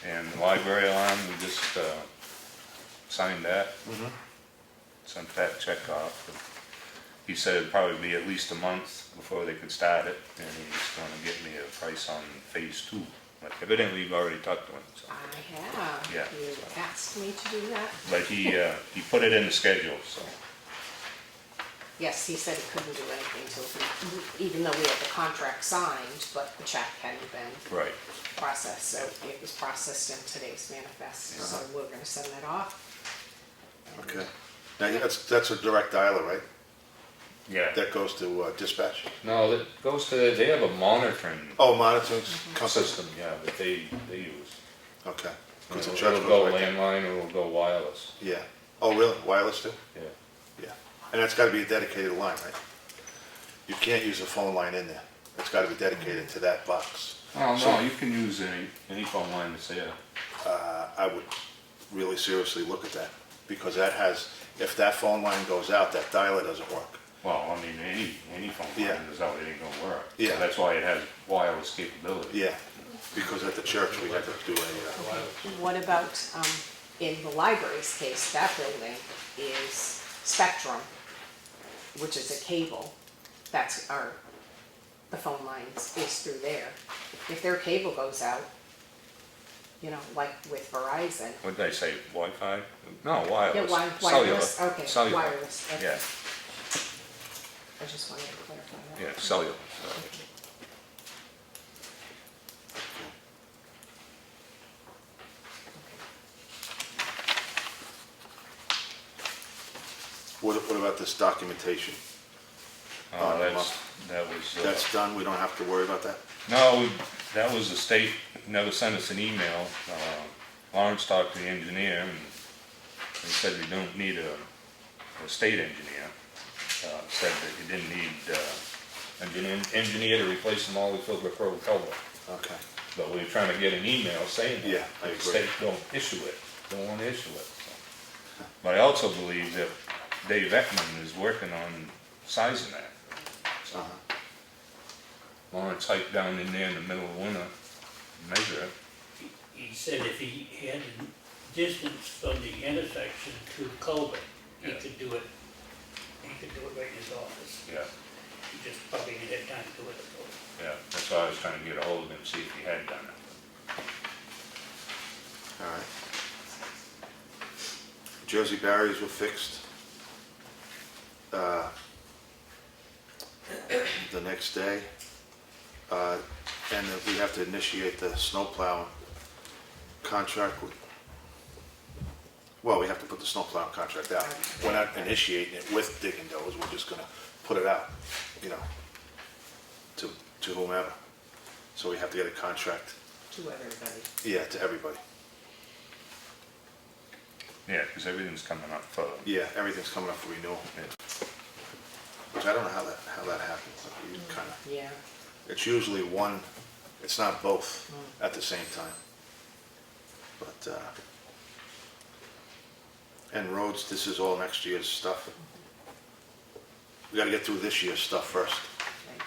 And the library alarm, we just signed that, sent that check off. He said it'd probably be at least a month before they could start it, and he's gonna get me a price on phase 2. But evidently you've already talked to him, so. I have. Yeah. You asked me to do that. But he put it in the schedule, so. Yes, he said he couldn't do anything till even though we had the contract signed, but the check hadn't been Right. processed, so it was processed in today's manifest, so we're gonna send that off. Okay. Now, that's a direct dialer, right? Yeah. That goes to dispatch? No, that goes to, they have a monitoring Oh, monitoring company? system, yeah, that they use. Okay. And 'Cause the It'll church it'll goes go right there. landline or it'll go wireless, Yeah. Oh, really? Wireless too? yeah. Yeah. And that's gotta be a dedicated line, right? You can't use a phone line in there. It's gotta be dedicated to that box. Oh, So- no, you can use any phone line that's there. I would really seriously look at that, because that has, if that phone line goes out, that dialer doesn't work. Well, I mean, any phone Yeah. line is out, it ain't gonna work. Yeah. So that's why it has wireless capability. Yeah, because at the church, we had to do What about, in the library's case, that building is Spectrum, which is a cable. That's the phone lines is through there. If their cable goes out, you know, like with Verizon. What did I say, Wi-Fi? No, wireless. Yeah, Cellular. wireless, okay, Cellular. wireless, okay. Yeah, I just wanted to clarify that. yeah, cellular. What about this documentation? That was. That's done, we don't have to worry about that? No, that was the state, never sent us an email. Lawrence talked to the engineer and he said we don't need a state engineer. Said that you didn't need an engineer to replace the Molly Filbert Road culvert. Okay. But we were trying to get an email saying that. Yeah, I The agree. state don't issue it, don't want to issue it. So. But I also believe that Dave Ekman is working on sizing that. So Uh-huh. Lawrence hiked down in there in the middle of winter, measure it. He said if he had a distance from the intersection to the culvert, he Yeah. could do it, right in his office. Yeah, He just probably didn't have time to do it. yeah, that's why I was trying to get a hold of him, see if he had done it. All right. Jersey barriers were fixed. The next day. And then we have to initiate the snowplow contract with, well, we have to put the snowplow contract out. We're not initiating it with Dig and Doze, we're just gonna put it out, you know, to whomever. So we have to get a contract, To everybody. yeah, to everybody. Yeah, because everything's coming up for, Yeah, everything's coming up for renewal. Which I don't know how that happens. You kinda, Yeah. it's usually one, it's not both at the same time. But, and roads, this is all next year's stuff. We gotta get through this year's stuff first, Right.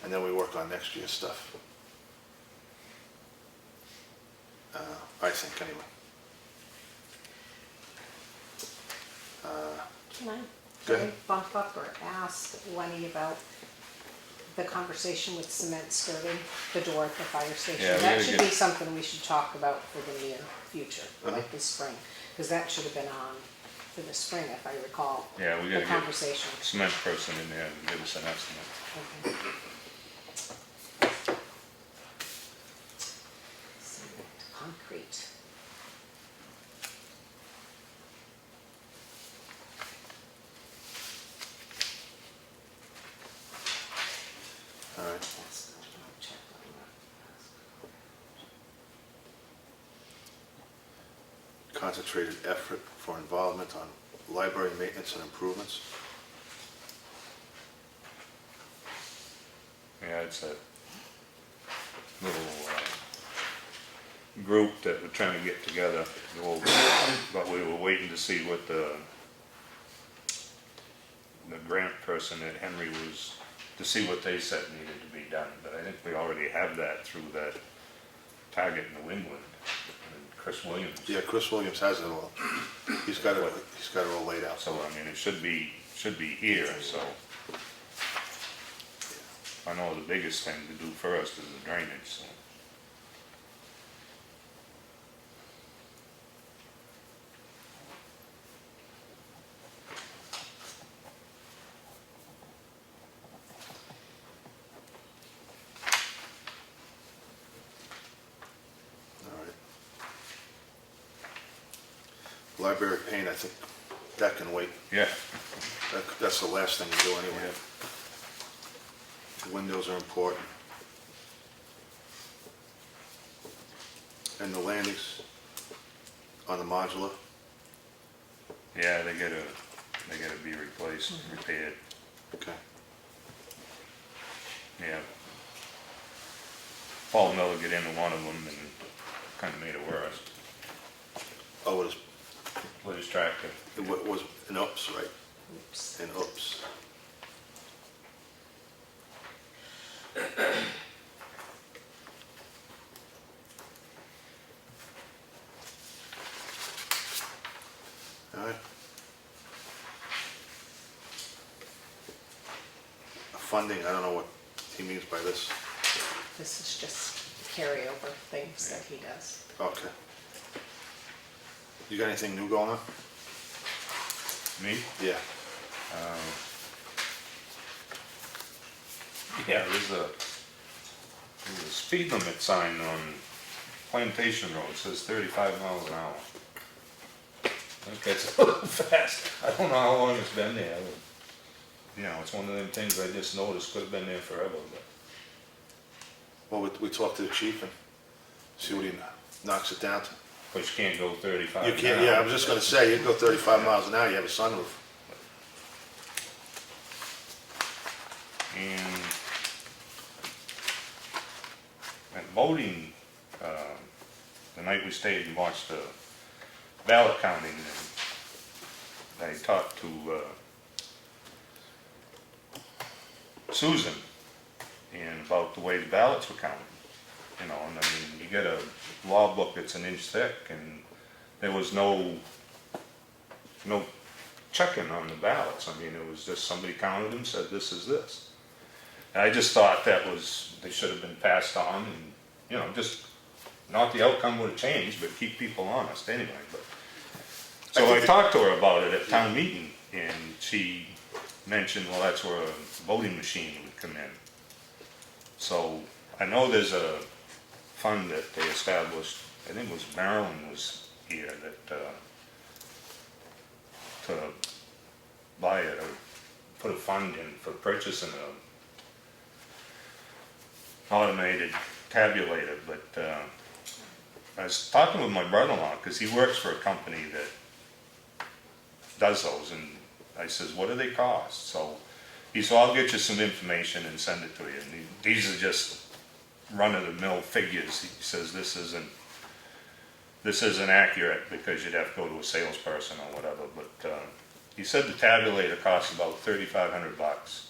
and then we work on next year's stuff. I think, anyway. Can I, Go can I ahead. bump up or ask Lenny about the conversation with cement skirting the door at the fire station? Yeah, we That gotta should get- be something we should talk about for the near future, Uh-huh. like this spring, because that should have been on for the spring, if I recall. yeah, we The gotta get conversation. a cement person in there and give us an estimate. Okay. Cement, concrete. All right. That's not- I'll check on that. Concentrated effort for involvement on library maintenance and improvements. Yeah, it's a little group that we're trying to get together, to go over, but we were waiting to see what the grant person at Henry was, to see what they said needed to be done, but I think we already have that through that Target in New England, and Chris Williams. Yeah, Chris Williams has it all. He's got it all laid out. So, I mean, it should be here, so. I know the biggest thing to do first is the drainage, so. library paint, I think that can wait. Yeah, That's the last thing to do anyway. The windows are important. And the landings on the modular. yeah, they gotta be replaced, repaired, Okay. yeah. Paul Miller got into one of them and kinda made it worse Oh, with his tractor. it was an ups, right? Oops. An ups. All right. Funding, I don't know what he means by this. This is just carryover things that he does. Okay. You got anything new going on? Me? Yeah. Yeah, there's a speed limit sign on Plantation Road, it says 35 miles an hour. I think that's a little fast. I don't know how long it's been there. You know, it's one of them things I just noticed, could have been there forever, but. Well, we talked to the chief and see what he knocks it down to. But you can't go 35 You can't, yeah, I was just gonna say, you can go 35 miles an hour, you have a sunroof. And at voting, the night we stayed and watched the ballot counting, and I talked to Susan and about the way the ballots were counted. You know, and I mean, you get a law book that's an inch thick, and there was no checking on the ballots. I mean, it was just somebody counted them, said this is this. And I just thought they should have been passed on, and, you know, just, not the outcome would have changed, but keep people honest anyway. But so I talked to her about it at town meeting, and she mentioned, well, that's where a voting machine would come in. So I know there's a fund that they established, I think it was Maryland was here, that to buy it or put a fund in for purchasing a automated tabulator. But I was talking with my brother-in-law, because he works for a company that does those, and I says, what do they cost? So he said, I'll get you some information and send it to you. And these are just run-of-the-mill figures. He says this isn't accurate because you'd have to go to a salesperson or whatever. But he said the tabulator costs about $3,500,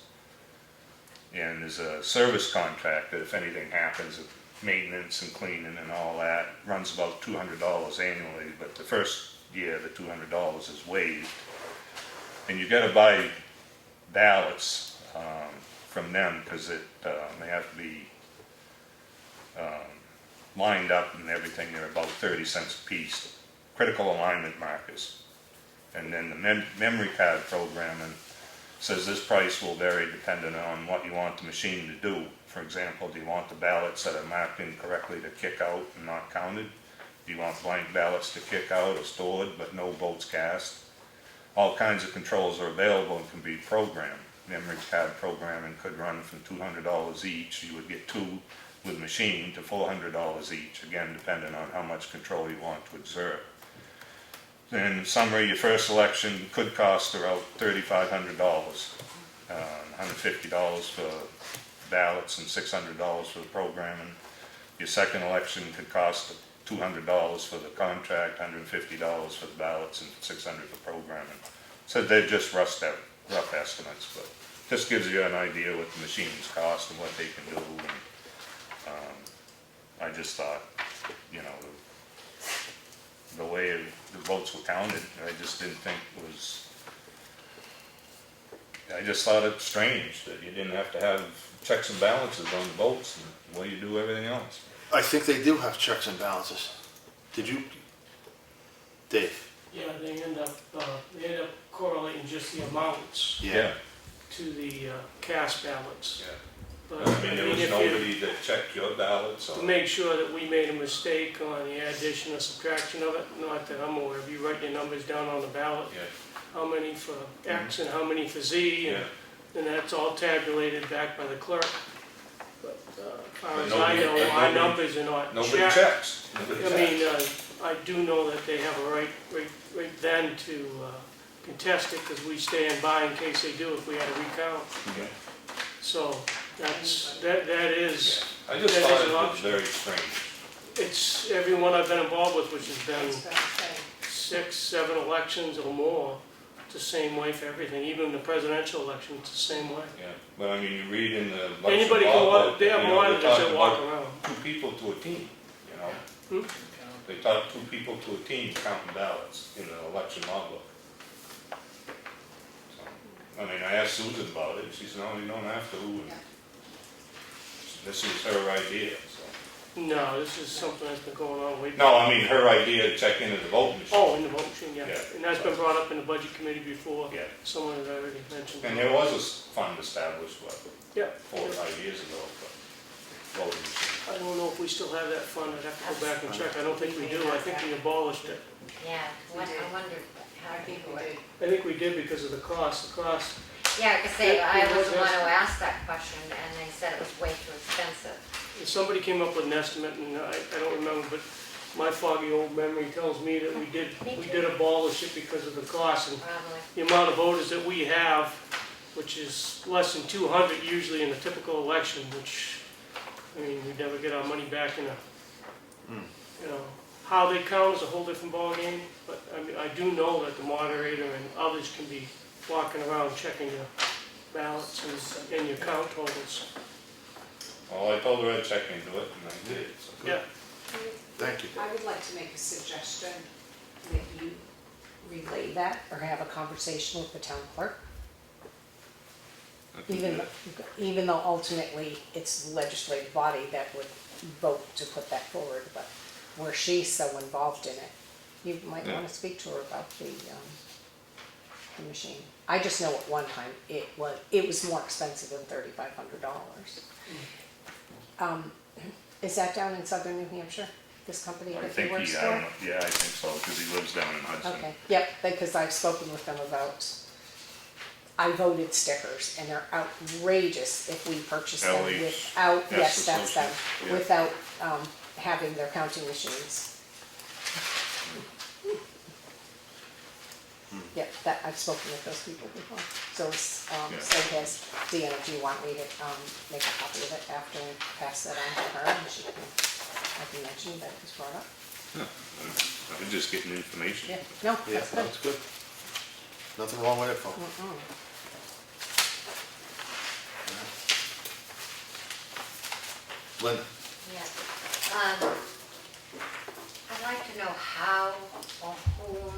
and there's a service contract that if anything happens, maintenance and cleaning and all that, runs about $200 annually. But the first year, the $200 is waived, and you got to buy ballots from them because they have to be lined up and everything. They're about 30 cents a piece. Critical alignment markers. And then the memory card programming says this price will vary depending on what you want the machine to do. For example, do you want the ballots that are marked incorrectly to kick out and not counted? Do you want blank ballots to kick out or stored but no votes cast? All kinds of controls are available and can be programmed. Memory card programming could run from $200 each. You would get two with machine to $400 each, again depending on how much control you want to exert. In summary, your first election could cost around $3,500, $150 for ballots and $600 for the programming. Your second election could cost $200 for the contract, $150 for the ballots, and $600 for programming. So they're just rough estimates, but just gives you an idea what the machines cost and what they can do. And, I just thought, you know, the way the votes were counted, I just didn't think was, I just thought it strange that you didn't have to have checks and balances on the votes the way you do everything else. I think they do have checks and balances. Did you, Dave? Yeah, they end up correlating just the amounts Yeah. to the cast ballots. Yeah. But mean, there I mean, was if you- nobody that checked your ballot, so. To make sure that we made a mistake on the addition or subtraction of it, not that I'm aware of, you write your numbers down on the ballot, Yeah, how many for X and how many for Z, and yeah. then that's all tabulated back by the clerk. But as far But as nobody- I know, but our nobody- numbers are not Nobody checked. checks. Nobody I mean, checks. I do know that they have a right then to contest it, because we stand by in case they do, if we had a recount. Yeah. So, that is, I just that thought is it an was option. very strange. it's everyone I've been involved with, which has been That's what I'm saying. 6, 7 elections or more, it's the same way for everything, even the presidential election, it's the same way. Yeah, but I mean, you read in the election Anybody can law walk, book, they you have know, monitors talk that walk about around. 2 people to a team, you know? Hmm? They talk 2 people to a team counting ballots in the election law book. So, I mean, I asked Susan about it, she said, no, you don't have to. And this was her idea, so. No, this is something that's been going on way back. No, I mean, her idea to check into the vote machine. Oh, in the vote machine, yeah. Yeah. And that's been brought up in the budget committee before. Yeah. Someone had already mentioned. And it. there was a fund established, what, Yeah. 4 or 5 years ago for voting machine. I don't know if we still have that fund, I'd have to go back and check. I don't think we do, I think we abolished it. Yeah, I wonder how I think people we would. did. I think we did because of the cost. Yeah, because It I was was the one who us. asked that question, and they said it was way too expensive. Somebody came up with an estimate, and I don't remember, but my foggy old memory tells me that we did abolish it because of the cost. And Probably. the amount of voters that we have, which is less than 200 usually in a typical election, which, I mean, we never get our money back in a, you know, how they count is a whole different ballgame, but I mean, I do know that the moderator and others can be walking around checking your ballots and your count totals. Well, I told her I'd check into it, and I did, so. Yeah. Thank you. I would like to make a suggestion that you relay that or have a conversation with the town clerk. Even though ultimately it's the legislative body that would vote to put that forward, but where she's so involved in it, you might Yeah. want to speak to her about the machine. I just know at one time it was more expensive than $3,500. Is that down in southern New Hampshire, this company I that he think works he, for? I don't know, yeah, I think so, because he lives down in Hudson. Okay, yep, because I've spoken with them about, I voted stickers, and they're outrageous if we purchase them LH. without, yes, that's them, Associates, yeah. without having their counting machines. Yep, that, I've spoken with those people before, so, Yeah. so has Deanna, do you want me to make a copy of it after and pass that on to her, and she can, I can mention that it was brought up? I'm just getting information. Yeah, no, Yeah, that's good. that's good. Nothing wrong with it, folks. Mm-mm. Linda? Yeah. I'd like to know how or whom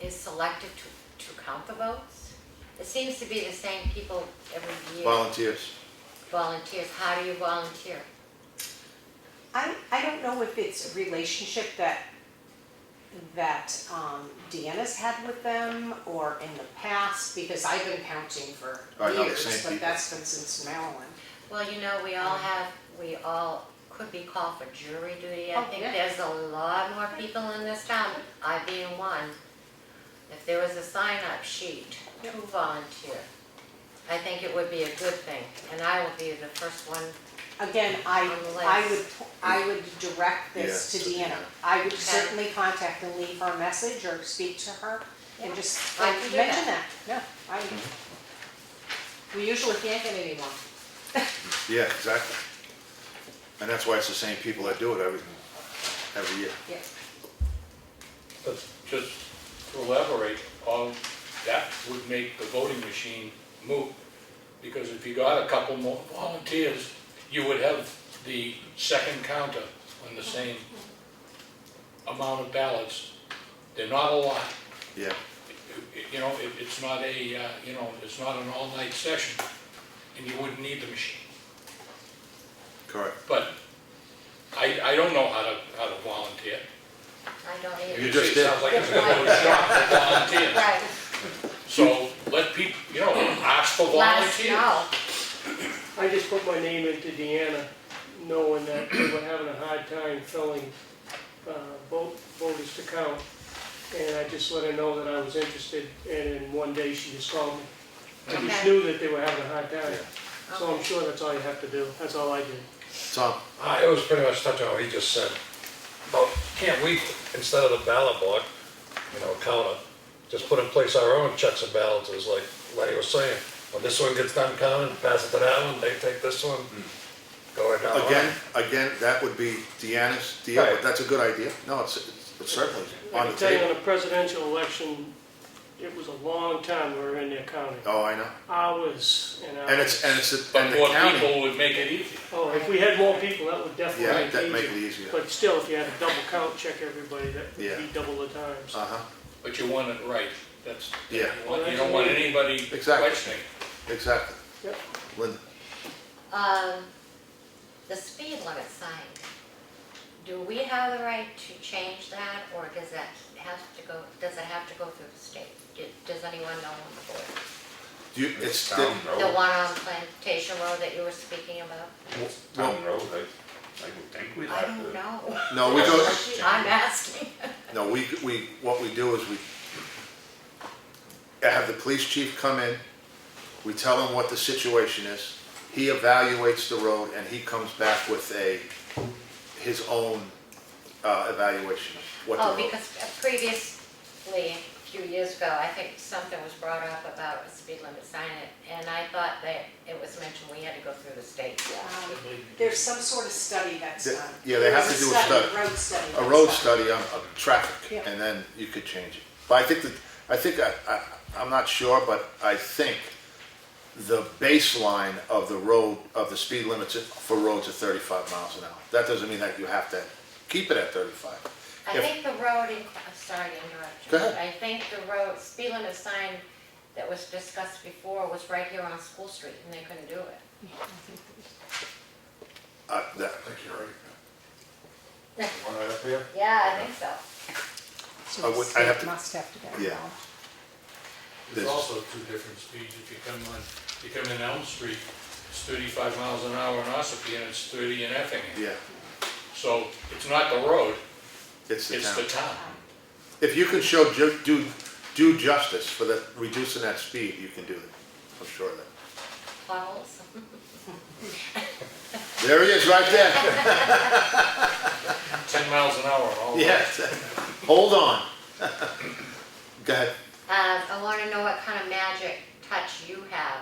is selected to count the votes? It seems to be the same people every year. Volunteers. Volunteers, how do you volunteer? I don't know if it's a relationship that Deanna's had with them or in the past, because I've been counting for I know the years, same but people. that's been since Maryland. Well, you know, we all could be called for jury duty. I Oh, think yeah. there's a lot more people in this town, I being one. If there was a sign-up sheet to volunteer, I think it would be a good thing, and I will be the first one. Again, On the list. I would direct this to Yeah. Deanna. I would Okay. certainly contact and leave her a message or speak to her and Yeah. just I can do mention that. that. Yeah, we usually can't get anyone. Yeah, exactly. And that's why it's the same people that do it every year. Yeah. But just to elaborate, that would make the voting machine moot, because if you got a couple more volunteers, you would have the second counter on the same amount of ballots. They're not a lot, Yeah. you know, it's not a, you know, it's not an all-night session, and you wouldn't need the machine. Correct. But I don't know how to volunteer. I don't either. You just did. It sounds like it's gonna go to shop for volunteers. Right, So let people, you know, ask for let us volunteers. know. I I just put my name into Deanna, knowing that they were having a hard time filling voters to count. And I just let her know that I was interested, and in one day she just called me. I just Okay. knew that they were having a hard time, so I'm Okay. sure that's all you have to do, that's all I did. Tom, It was pretty much touching on what he just said. But can't we, instead of the ballot board, counter, just put in place our own checks and balances, like Lenny was saying? When this one gets done counting, pass it to that one, they take this one, go right down the line. again, that would be Deanna's deal, but Right. that's a good idea. No, it's certainly I on can the tell you, on table. a presidential election, it was a long time we were in there counting, Oh, I know. hours and hours. And it's, But and the more county, people would make it easier. Oh, if we had more people, that would yeah, definitely that make make it it easier. easier. But still, if you had a double count, check everybody, that Yeah. would be double the times. Uh-huh, But you want it right, that's, Yeah. you don't want anybody Exactly. questioning. exactly. Yep. Linda, The speed limit sign, do we have the right to change that, or does it have to go through the state? Does anyone know on the board? it's, Town The road, one on Plantation Road that you were speaking about? town road, I would think we'd I have don't to. know. no, we go, I'm asking. no, what we do is we have the police chief come in, we tell him what the situation is, he evaluates the road, and he comes back with his own evaluation of what the Oh, road. because previously, a few years ago, I think something was brought up about a speed limit sign, and I thought that it was mentioned we had to go through the state. There's some sort of study that's Th- done. yeah, they have There's to do a study. Road study. A that's road done. study on traffic, Yeah. and then you could change it. But I'm not sure, but I think the baseline of the road, of the speed limits for roads are 35 miles an hour. That doesn't mean that you have to keep it at 35. I If- think the road, sorry to interrupt you. Go ahead. I think the road, speed limit sign that was discussed before was right here on School Street, and they couldn't do it. One right up here? Yeah, I think so. So I the would- I'd have state to- must have to get yeah. involved. There's also two different speeds. If you come in Elm Street, it's 35 miles an hour in Ossipee, and it's 30 in Effingham. Yeah, So it's not the road, it's the it's town. the town. If you can show due justice for that, reducing that speed, you can do it. I'm sure of that. Potholes. There he is, right there. 10 miles an hour all the way. Yes. Hold on. Go ahead. I want to know what kind of magic touch you have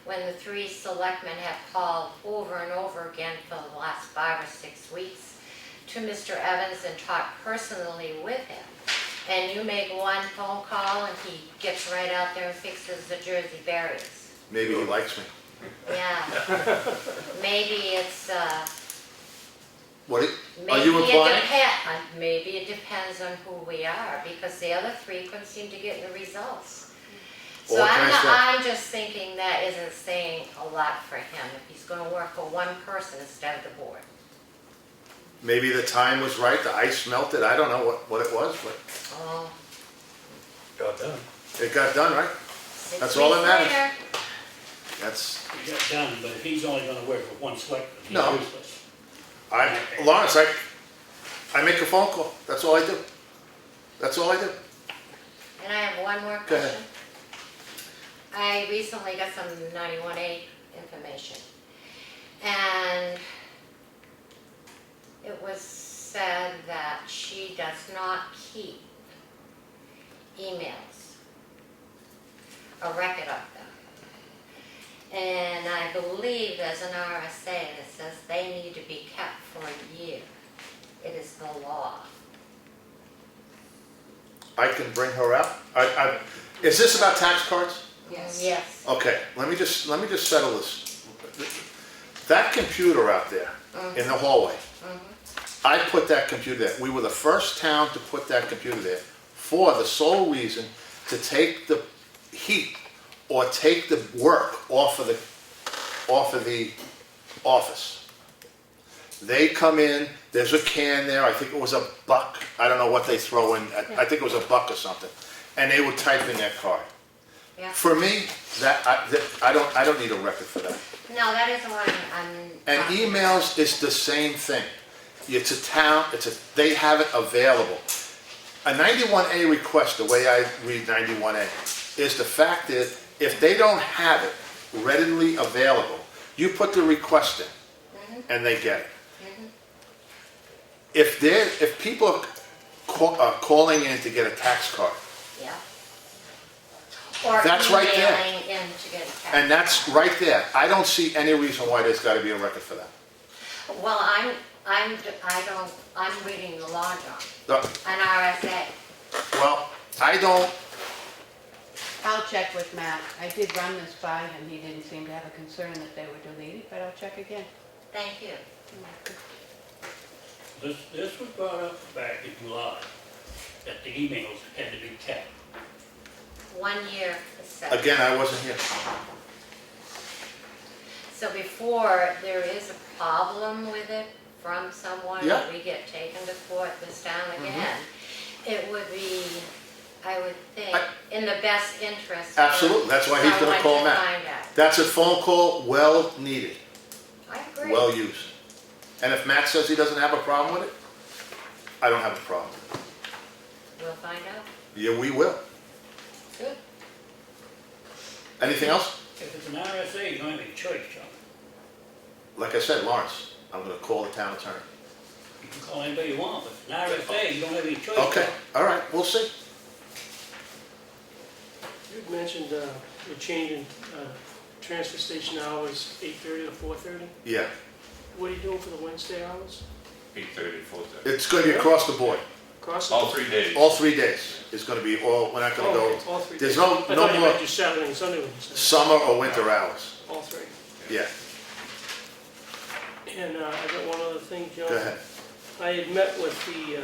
when the 3 selectmen have called over and over again for the last 5 or 6 weeks to Mr. Evans and talked personally with him. And you make one phone call and he gets right out there and fixes the Jersey barriers. Maybe he likes me. Yeah. Maybe it's, What, are maybe you it implying? maybe it depends on who we are, because the other 3 couldn't seem to get the results. So Or can I say- I'm just thinking that isn't saying a lot for him, if he's gonna work for one person instead of the board. Maybe the time was right, the ice melted, I don't know what it was, but Oh, Got done. it got done, right? 6 That's all that weeks matters. later. That's, He got done, but he's only gonna work with one selectman. He's No. useless. Lawrence, I make a phone call, that's all I do. That's all I do. And I have one more Go ahead. question. I recently got some 91A information. And it was said that she does not keep emails, a record of them. And I believe there's an RSA that says they need to be kept for a year. It is the law. I can bring her out. Is this about tax cards? Yes. Okay, let me just settle this. That computer out there in the hallway, I put that computer there. We were the first town to put that computer there for the sole reason to take the heat or take the work off of the office. They come in, there's a can there, I think it was $1. I don't know what they throw in, I think it was $1 or something. And they would type in that card. Yeah. For me, I don't need a record for that. No, that isn't what I'm. And talking emails is the same thing. It's a town, they have it available. A 91A request, the way I read 91A, is the fact that if they don't have it readily available, you put the request in and they get it. If people are calling in to get a tax card, Yeah. Or That's right there. emailing in to get a tax. and that's right there, I don't see any reason why there's gotta be a record for that. Well, I'm reading the law, John, Uh, an RSA. Well, I don't, I'll check with Matt. I did run this by him. He didn't seem to have a concern that they were deleted, but I'll check again. Thank you. This was brought up back in July, that the emails had to be kept. 1 year is set. again, I wasn't here. So before there is a problem with it from someone, Yeah. we get taken to court this town again, it would be, I would think, in the best interest. Absolutely, that's why he's gonna call Matt. Find out. That's a phone call well needed, I agree. well used. And if Matt says he doesn't have a problem with it, I don't have a problem. We'll find out. Yeah, we will. Good. Anything else? If it's an RSA, you don't have any choice, John. Like I said, Lawrence, I'm gonna call the town attorney. You can call anybody you want, but an RSA, you don't have any choice. Okay, John. all right, we'll see. You mentioned you're changing transfer station hours 8:30 to 4:30. Yeah, What are you doing for the Wednesday hours? 8:30, 4:30. it's gonna be across the board. Across the- All 3 days. All 3 days. It's gonna be all, we're not gonna Oh, go, okay, all three there's days. no- I no thought you more- meant just Saturday and Sunday when you said summer or winter hours. all three. Yeah, And I got one other thing, John. go ahead. I had met with the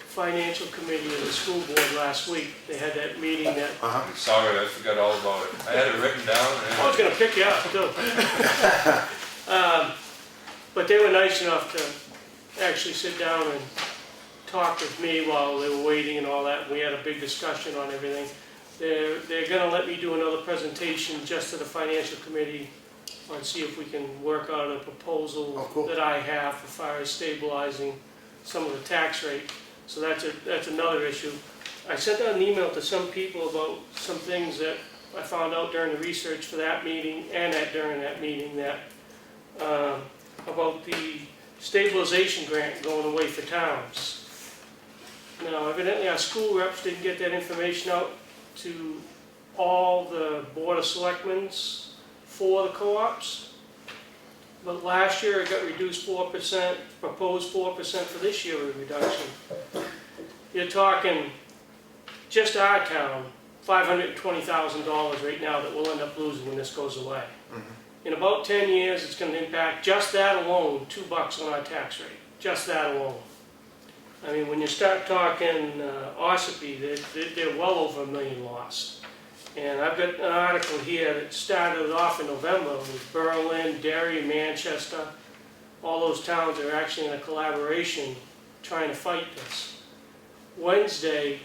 financial committee of the school board last week. They had that meeting that, Uh-huh. I'm sorry, I forgot all about it. I had it written down I was and gonna pick you up too. But they were nice enough to actually sit down and talk with me while they were waiting and all that. We had a big discussion on everything. They're gonna let me do another presentation just to the financial committee and see if we can work out a proposal Oh, cool. that I have as far as stabilizing some of the tax rate. So that's another issue. I sent out an email to some people about some things that I found out during the research for that meeting and during that meeting that, about the stabilization grant going away for towns. Now, evidently our school reps didn't get that information out to all the board of selectmen's for the co-ops. But last year it got reduced 4%, proposed 4% for this year of reduction. You're talking, just our town, $520,000 right now that we'll end up losing when this goes away. In about 10 years, it's gonna impact just that alone, $2 on our tax rate, just that alone. I mean, when you start talking Espie, they're well over $1 million lost. And I've got an article here that started off in November with Berlin, Derry, Manchester. All those towns are actually in a collaboration trying to fight this. Wednesday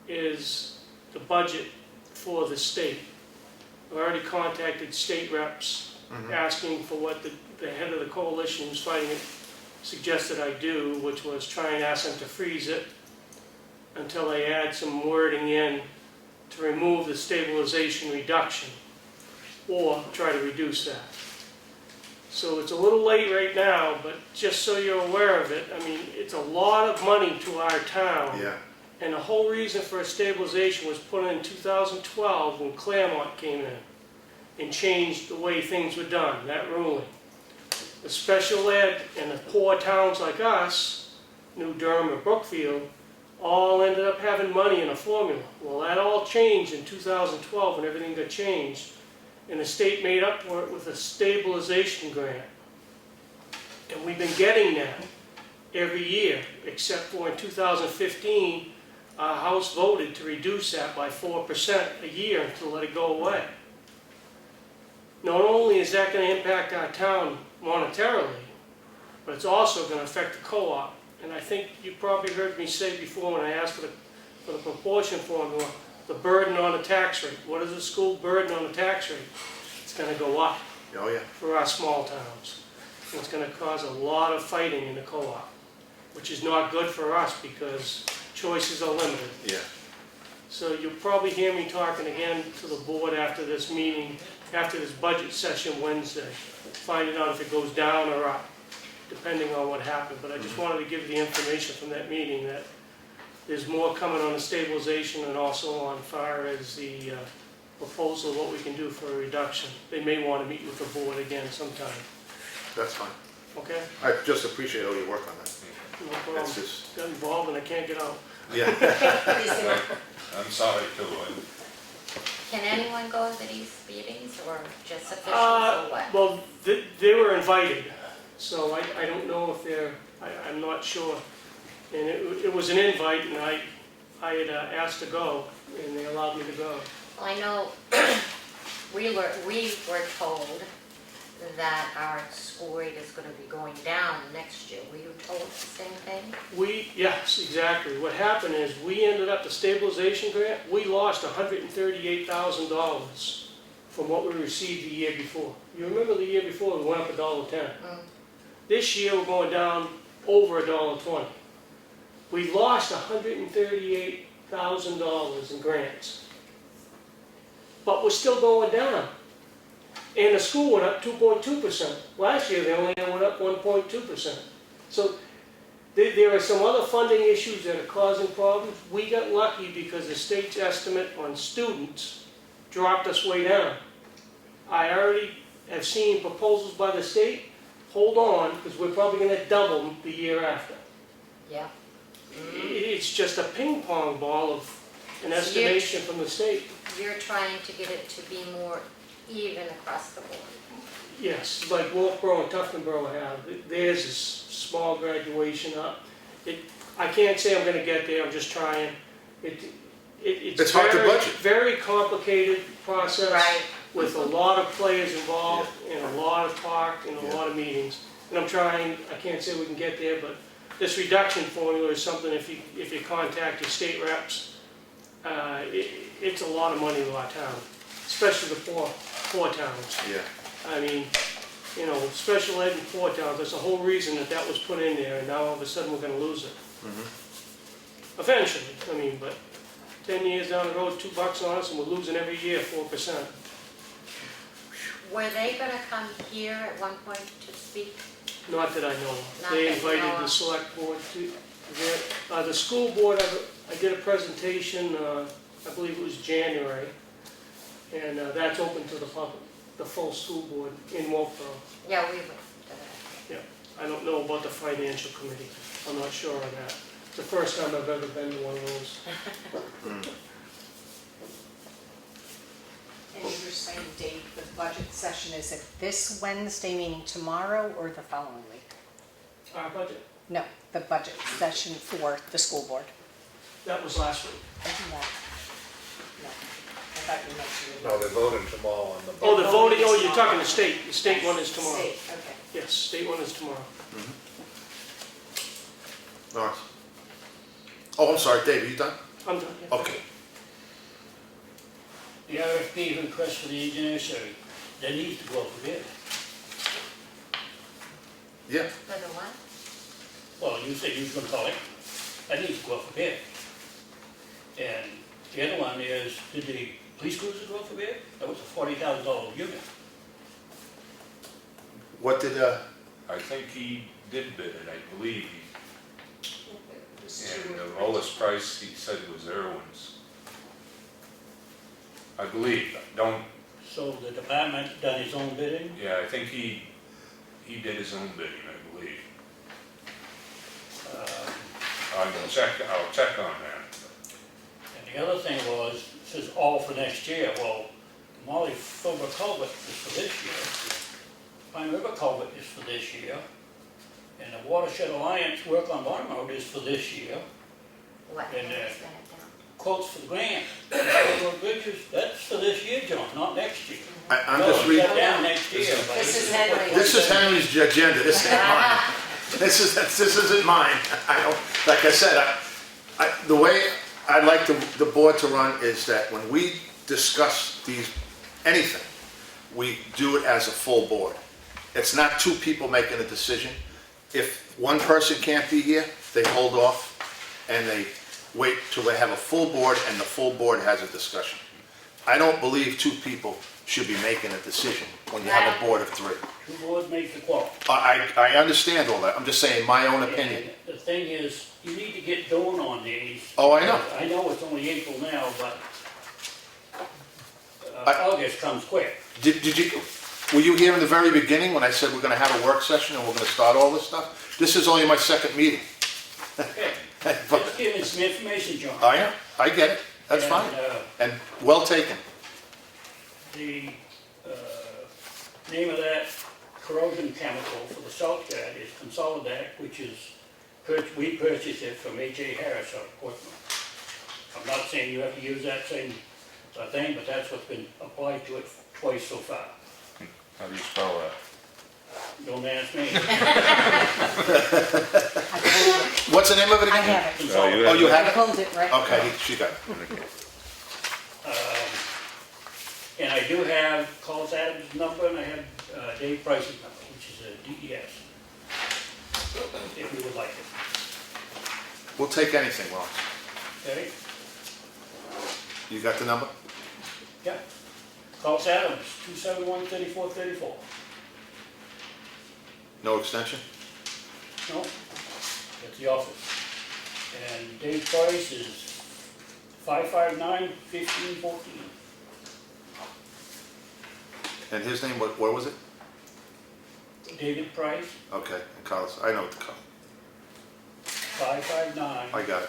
is the budget for the state. I've already contacted state reps asking for what the head of the coalition who's fighting it suggested I do, which was try and ask them to freeze it until they add some wording in to remove the stabilization reduction or try to reduce that. So it's a little late right now, but just so you're aware of it, I mean, it's a lot of money to our town. Yeah, And the whole reason for a stabilization was put in 2012 when Claremont came in and changed the way things were done, that ruling. The special ed and the poor towns like us, New Durham or Brookfield, all ended up having money in a formula. Well, that all changed in 2012 when everything got changed. And the state made up for it with a stabilization grant. And we've been getting that every year, except for in 2015, our House voted to reduce that by 4% a year to let it go away. Not only is that going to impact our town monetarily, but it's also going to affect the co-op. And I think you probably heard me say before when I asked for the proportion formula, the the burden on the tax rate. What is the school burden on the tax rate? It's gonna go up Oh, yeah. for our small towns. It's gonna cause a lot of fighting in the co-op, which is not good for us because choices are limited. Yeah. So you'll probably hear me talking again to the board after this meeting, after this budget session Wednesday, finding out if it goes down or up, depending on what happened. But I just wanted to give you the information from that meeting that there's more coming on the stabilization and also on fire as the proposal of what we can do for a reduction. They may want to meet with the board again sometime, That's fine. okay? I just appreciate all your work on that. No problem. That's just, Got involved and I can't get out. yeah. I'm sorry too, Can anyone go to these meetings or just officials or what? Well, they were invited, so I don't know if they're, I'm not sure. And it was an invite and I had asked to go and they allowed me to go. Well, I know we were told that our school rate is gonna be going down next year. Were you told the same thing? Yes, exactly. What happened is we ended up, the stabilization grant, we lost $138,000 from what we received the year before. You remember the year before, we went up $1.10. This year, we're going down over $1.20. We lost $138,000 in grants. But we're still going down. And the school went up 2.2%. Last year, they only went up 1.2%. So there are some other funding issues that are causing problems. We got lucky because the state's estimate on students dropped us way down. I already have seen proposals by the state. Hold on, because we're probably going to double them the year after. Yeah. It's just a ping pong ball of an So estimation from the state. You're trying to get it to be more even across the board. Yes, like Wolfboro and Tuftonboro have. Theirs is small graduation up. I can't say I'm gonna get there, I'm just trying. It's hard to very, budget. very complicated process. Right. With a lot of players involved and a lot of talk and a Yeah. lot of meetings. And I'm trying, I can't say we can get there, but this reduction formula is something if you contact your state reps, it's a lot of money to our town, especially the poor towns. Yeah. I mean, you know, special ed in poor towns, that's the whole reason that was put in there, and now all of a sudden we're gonna lose it. Eventually, I mean, but 10 years down the road, $2 on us, and we're losing every year 4%. Were they gonna come here at one point to speak? Not that I know of. Not They that you invited know the of. select board to, the school board, I did a presentation, I believe it was January, and that's open to the public, the full school board in Wolfboro. Yeah, we went to that. I don't know about the financial committee, I'm not sure on that. It's the first time I've ever been to one of those. And you were saying, Dave, the budget session, is it this Wednesday, meaning tomorrow, or the following week? Our budget, No, the budget session for the school board. that was last week. Isn't that? No, I thought you mentioned it. No, they're voting tomorrow on the. Oh, the voting, oh, you're tomorrow. talking the state one is tomorrow. State, okay. Yes, state one is tomorrow. All right. Oh, I'm sorry, Dave, are you done? I'm done. Okay. The RFP request for the engineer survey, that needs to go up a bit. Yeah. For the what? Well, you said you was gonna call it, that needs to go up a bit. And the other one is, did the police cruiser go up a bit? That was a $40,000 unit. What did, I think he did bid it, I believe. And the lowest price he said was Irwin's. I believe, don't, So the department done his own bidding? yeah, I think he did his own bidding, I believe. I'll check on that. And the other thing was, it says all for next year. Well, Molly Filbert culvert is for this year. Pine River culvert is for this year. And the Watershed Alliance work on Bottom Road is for this year. What? And, What's that down? Quotes for the grant. Railroad bridges, that's for this year, John, not next year. I'm No, just reading. shut down next year. but This is what- Henry. This is Henry's agenda, this ain't mine. This isn't mine. I don't, like I said, the way I'd like the board to run is that when we discuss anything, we do it as a full board. It's not two people making a decision. If one person can't be here, they hold off and they wait till they have a full board and the full board has a discussion. I don't believe two people should be making a decision when you have a board of three. Two boards make the quorum. I understand all that. I'm just saying my own opinion. And the thing is, you need to get going on these. Oh, I know. I know it's only April now, but I- August comes quick. Were you here in the very beginning when I said we're gonna have a work session and we're gonna start all this stuff? This is only my second meeting. Okay, But- just giving some information, John. I get it. That's And, fine. And well taken. The name of that corrosion chemical for the salt shed is Consolidac, which is, we purchased it from H.A. Harris out of Portsmouth. I'm not saying you have to use that same thing, but that's what's been applied to it twice so far. How do you spell that? Don't ask me. What's the name of it I again? have it. Oh, you I have it? pulled it right. Okay, she got it. And I do have Carlos Adams' number, and I have Dave Price's number, which is a DES, if you would like it. We'll take anything, Ross. Okay? You got the number? Yeah. Carlos Adams, 271-3434. No extension? No, that's the office. And Dave Price is 559-1514. And his name, what was it? David Price, Okay, and Carlos, I know what to call. 559-1514. I got it.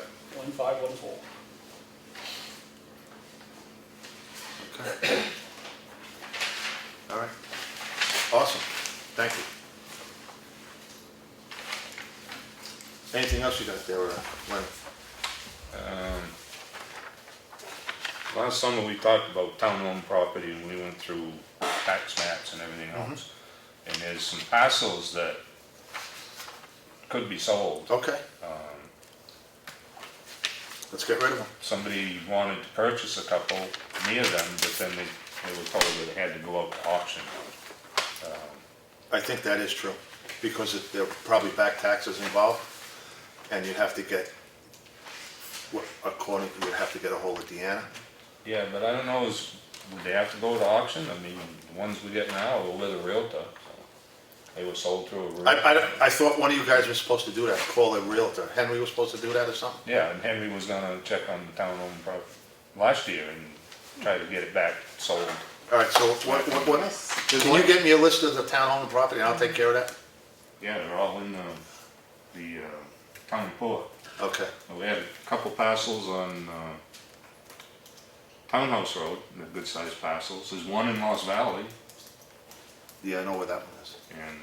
Okay. All right. Awesome. Thank you. Anything else you got there, Len? Last summer, we talked about town-owned property, and we went through tax maps and everything else. And there's some parcels that could be sold. Okay. Let's get rid of them. Somebody wanted to purchase a couple near them, but then they were told that they had to go out to auction. I think that is true, because there are probably back taxes involved, and you'd have to get, you'd have to get a hold of Deanna. Yeah, but I don't know, would they have to go to auction? I mean, the ones we get now are with a realtor, so they were sold through a realtor. I thought one of you guys was supposed to do that, call a realtor. Henry was supposed to do that or something? Yeah, and Henry was gonna check on the town-owned property last year and try to get it back sold. All right, so can you get me a list of the town-owned property and I'll take care of that? Yeah, they're all in the town report. Okay. We had a couple parcels on Townhouse Road, they're good-sized parcels. There's one in Lost Valley, Yeah, I know where that one is. and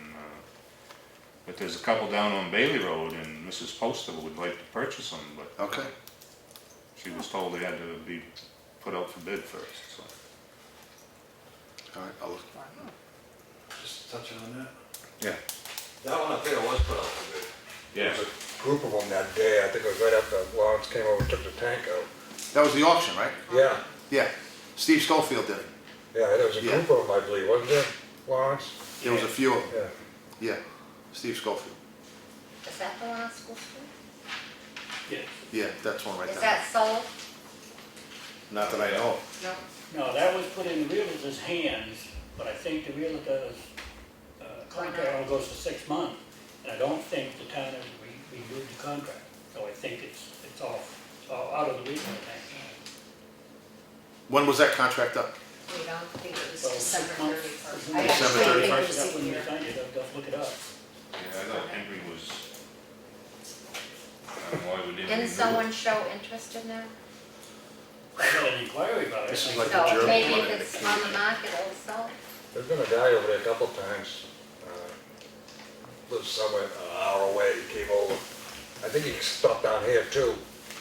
but there's a couple down on Bailey Road, and Mrs. Poster would like to purchase them, but Okay. she was told they had to be put out for bid first, so. All right, I'll look. Just touching on that. Yeah. That one up there was put out for bid. Yeah. There was a group of them that day, I think it was right after Lawrence came over and took the tank out. That was the auction, right? Yeah, Yeah. Steve Schofield did it. yeah, there was a Yeah. group of them, I believe, wasn't there, Lawrence? There was a few of them. Yeah. Yeah. Steve Schofield. Is that the one on School Street? Yes. Yeah, that's one right Is there. that sold? Not that I know. No. No, that was put in the realtor's hands, but I think the realtor's contract only goes for 6 months. And I don't think the town has renewed the contract, so I think it's all out of the realtor's hands. When was that contract up? We don't think it was Well, December 6 months. 31st. I December actually think 31st. it was That a when you year. signed it, I'll look it up. Yeah, I thought Henry was, I don't know why we didn't. Didn't renew it. someone show interest in that? I got an inquiry about it. This is I like think- a So German maybe one if and a it's King. on the market, it'll sell. There's been a guy over there a couple times, lives somewhere an hour away, he came over. I think he stopped down here too,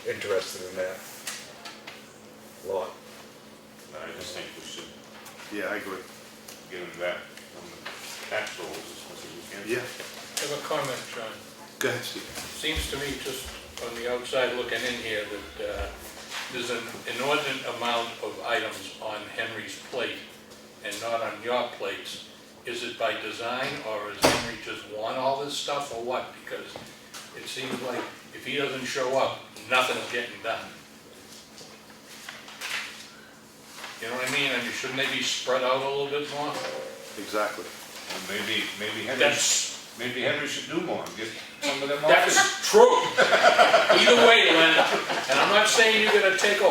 interested in that lot. I just think we should Yeah, I agree. give him that on the tax rolls as much as we can. Yeah. I have a comment, John. Go ahead, Steve. Seems to me, just on the outside looking in here, that there's an inordinate amount of items on Henry's plate and not on your plates. Is it by design, or does Henry just want all this stuff, or what? Because it seems like if he doesn't show up, nothing's getting done. You know what I mean? I mean, shouldn't they be spread out a little bit more? Exactly. And maybe Henry, That's- maybe Henry should do more, get some of them off. That's true. Either way, Leonard, and I'm not saying you're gonna take a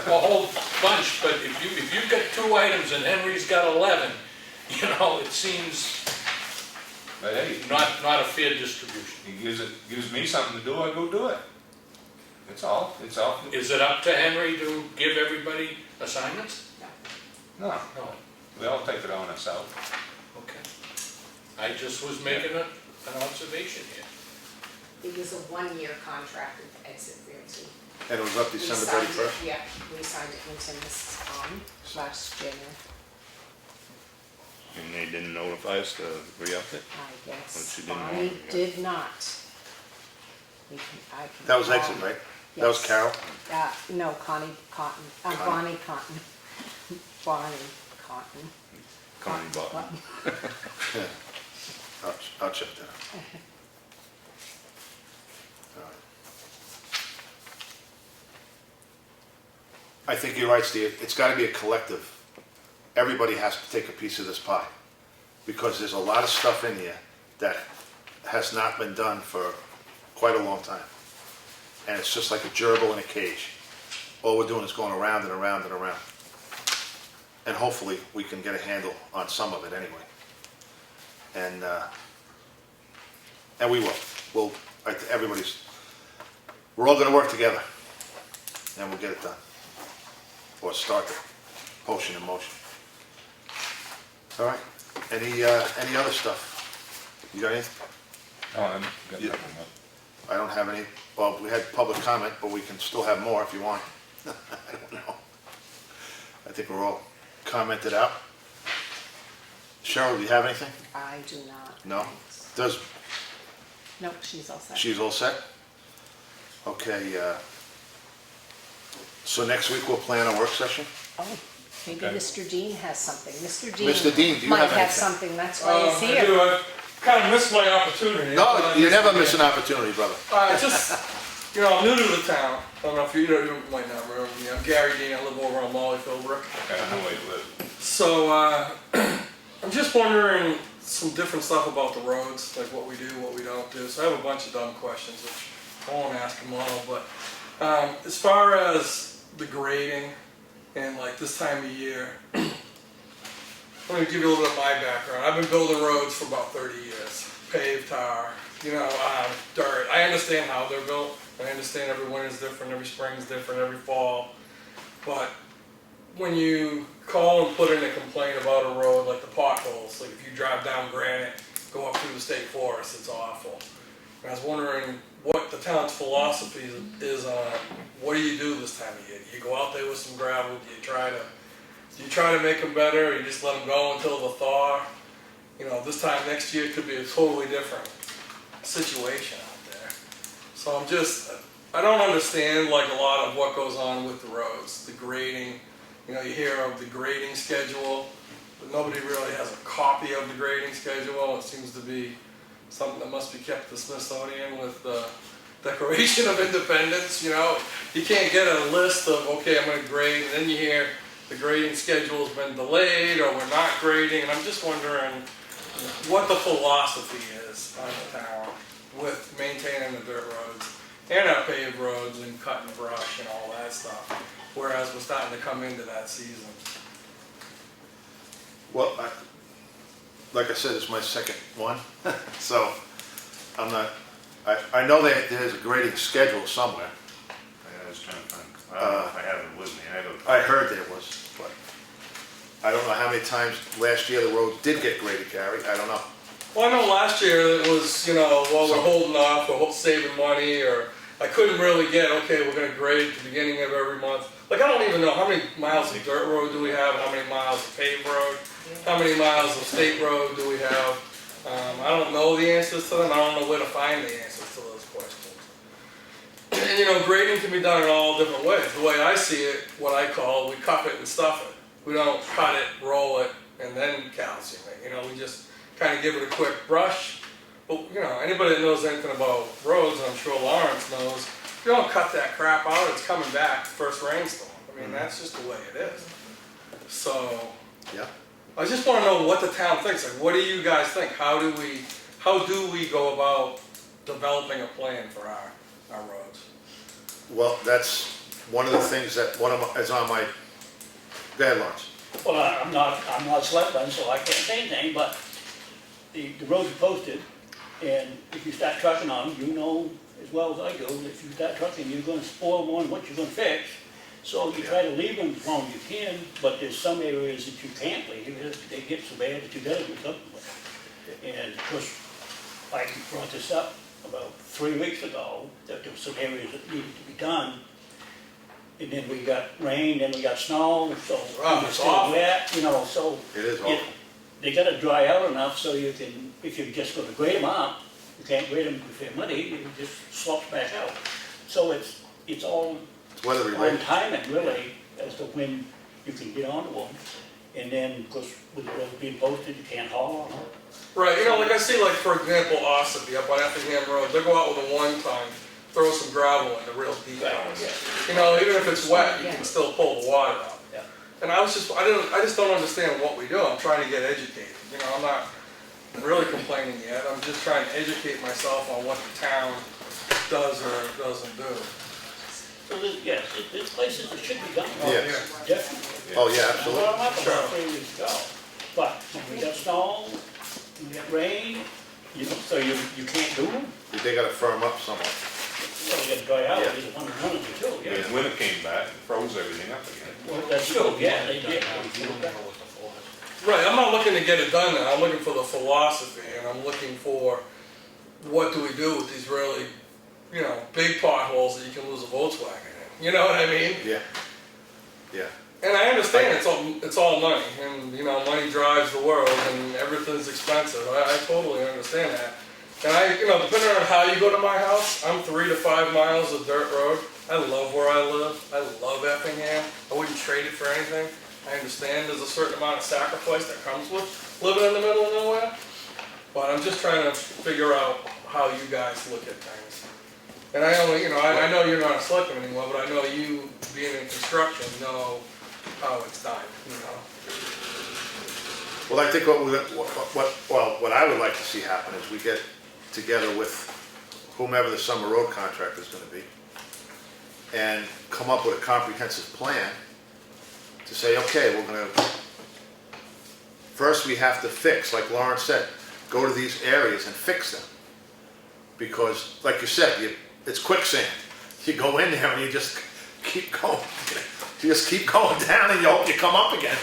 whole bunch, but if you've got 2 items and Henry's got 11, you know, it seems But hey, not a fair distribution. he gives me something to do, I go do it. It's all. Is it up to Henry to give everybody assignments? No, No. we all take it on ourselves. Okay. I just was making an observation here. It was a 1-year contract with Exit Realty. And it was up We December signed it- 31st? Yeah, we signed it when Tim was on last January, And they didn't notify us to re-up it? I guess. But she didn't want Bonnie it, yeah. did not. I can That was call- Exit, right? That was Yes. Carol? No, Connie Cotton, Connie. Bonnie Cotton. Bonnie Cotton. Connie Button. Yeah. I'll check that out. All right. I think you're right, Steve. It's gotta be a collective. Everybody has to take a piece of this pie. Because there's a lot of stuff in here that has not been done for quite a long time. And it's just like a gerbil in a cage. All we're doing is going around and around and around. And hopefully, we can get a handle on some of it anyway. And we will. We're all gonna work together. And we'll get it done. Or start the potion in motion. All right, any other stuff? You got anything? No, I got Yeah. nothing else. I don't have any, well, we had public comment, but we can still have more if you want. I don't know. I think we're all commented out. Cheryle, do you have anything? I do not. No? thanks. Does, Nope, she's all set. she's all set? Okay, so next week we'll plan a work session? Oh, maybe Okay. Mr. Dean has something. Mr. Dean. Mr. Dean, do you might have have anything? something, that's why he's I here. do, I kind of missed my opportunity. No, you never miss an opportunity, brother. Just, you know, I'm new to the town. I don't know if you might not remember me. I'm Gary Dean. I live over on Molly Philbrook. Okay, I know where you live. So, I'm just wondering some different stuff about the roads, like what we do, what we don't do. So I have a bunch of dumb questions, which I won't ask them all, but as far as the grading and like this time of year, I'm gonna give you a little bit of my background. I've been building roads for about 30 years. Paved, tar, dirt. I understand how they're built. I understand every winter's different, every spring's different, every fall. But when you call and put in a complaint about a road, like the potholes, like if you drive down Granite, go up through the state forest, it's awful. And I was wondering what the town's philosophy is on what do you do this time of year? Do you go out there with some gravel? Do you try to make them better, or you just let them go until the thaw? You know, this time next year could be a totally different situation out there. So I don't understand like a lot of what goes on with the roads, the grading. You know, you hear of the grading schedule, but nobody really has a copy of the grading schedule. It seems to be something that must be kept at the Smithsonian with the Declaration of Independence. You know, you can't get a list of, okay, I'm going to grade, and then you hear the grading schedule has been delayed or we're not grading, and I'm just wondering what the philosophy is on the town with maintaining the dirt roads and our paved roads and cutting brush and all that stuff, whereas we're starting to come into that season. Well, like I said, it's my second one, so I'm not, I know there's a grading schedule somewhere. I was trying to find, I don't know if I have it with me. I heard there was, but I don't know how many times last year the road did get graded, Gary, I don't know. Well, I know last year it was, well, we're holding off, we're saving money, or I couldn't really get, okay, we're gonna grade at the beginning of every month. Like, I don't even know how many miles of dirt road do we have, how many miles of paved road, how many miles of state road do we have. I don't know the answers to them, I don't know where to find the answers to those questions. And you know, grading can be done in all different ways. The way I see it, what I call, we cup it and stuff it. We don't cut it, roll it, and then calcium it. You know, we just kind of give it a quick brush. But you know, anybody that knows anything about roads, and I'm sure Lawrence knows, you don't cut that crap out, it's coming back first rainstorm. I mean, that's just the way it is. So, Yeah. I just want to know what the town thinks. Like, what do you guys think? How do we go about developing a plan for our roads? Well, that's one of the things that is on my, go ahead, Lawrence. Well, I'm not selectman, so I can't say anything, but the roads are posted, and if you start trucking on them, you know as well as I do, that if you start trucking, you're gonna spoil more than what you're gonna fix. So you try to leave them as long as you can, but there's some areas that you can't leave, they get so bad that you gotta do something with it. And of course, I brought this up about 3 weeks ago, that there were some areas that needed to be done. And then we got rain, then we got snow, so Wow, it's it's awful. wet, you know, so. It is awful. They gotta dry out enough so you can, if you're just gonna grade them up, you can't grade them if they're muddy, it just slops back out. So it's all It's weather on related. timing really, as to when you can get onto them. And then, of course, with the road being posted, you can't haul on them. Right, you know, like I see, like for example, Espie up on Effingham Road, they go out with a one-ton, throw some gravel in the real deep ones. You know, even if it's wet, you can still pull the water out. Yeah. And I just don't understand what we do. I'm trying to get educated. You know, I'm not really complaining yet. I'm just trying to educate myself on what the town does or doesn't do. So there's places that should be done. Yeah. Definitely. Oh, yeah, I absolutely. brought them up about 3 weeks ago. But when we got snow, we got rain, so you can't do them. They gotta firm up somewhat. Well, you gotta dry out, Yeah. there's one or two, yeah. The winter came back and froze everything up again. Well, that's true, yeah, they did. Right, I'm not looking to get it done now. I'm looking for the philosophy, and I'm looking for what do we do with these really, you know, big potholes that you can lose a Volkswagen in. You know what I mean? Yeah. Yeah. And I understand it's all money, and you know, money drives the world, and everything's expensive. I totally understand that. And you know, depending on how you go to my house, I'm 3 to 5 miles of dirt road. I love where I live. I love Effingham. I wouldn't trade it for anything. I understand there's a certain amount of sacrifice that comes with living in the middle of nowhere. But I'm just trying to figure out how you guys look at things. And I only, you know, I know you're not a selectman anymore, but I know you, being in construction, know how it's done, you know. Well, I think what I would like to see happen is we get together with whomever the summer road contractor is gonna be and come up with a comprehensive plan to say, okay, we're gonna, first we have to fix, like Lawrence said, go to these areas and fix them. Because, like you said, it's quicksand. You go in there and you just keep going. You just keep going down and you hope you come up again.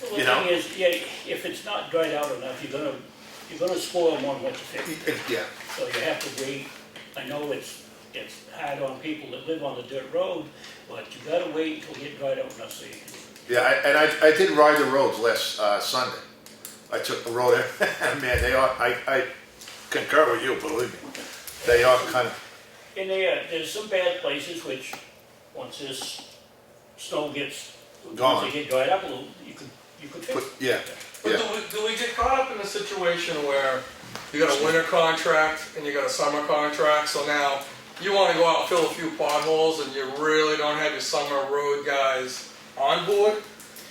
Well, You the know? thing is, yeah, if it's not dried out enough, you're gonna spoil more than what you fix. Yeah. So you have to wait. I know it's hard on people that live on the dirt road, but you gotta wait until you get dried out enough so you can. Yeah, I did ride the roads last Sunday. I took the road, and man, they are, I concur with you, believe me. They are kind of, And there's some bad places which, once this snow gets, Gone. once they get dried up a little, you could fix. yeah, But yeah. do we get caught up in a situation where you got a winter contract and you got a summer contract, so now you wanna go out and fill a few potholes and you really don't have your summer road guys on board?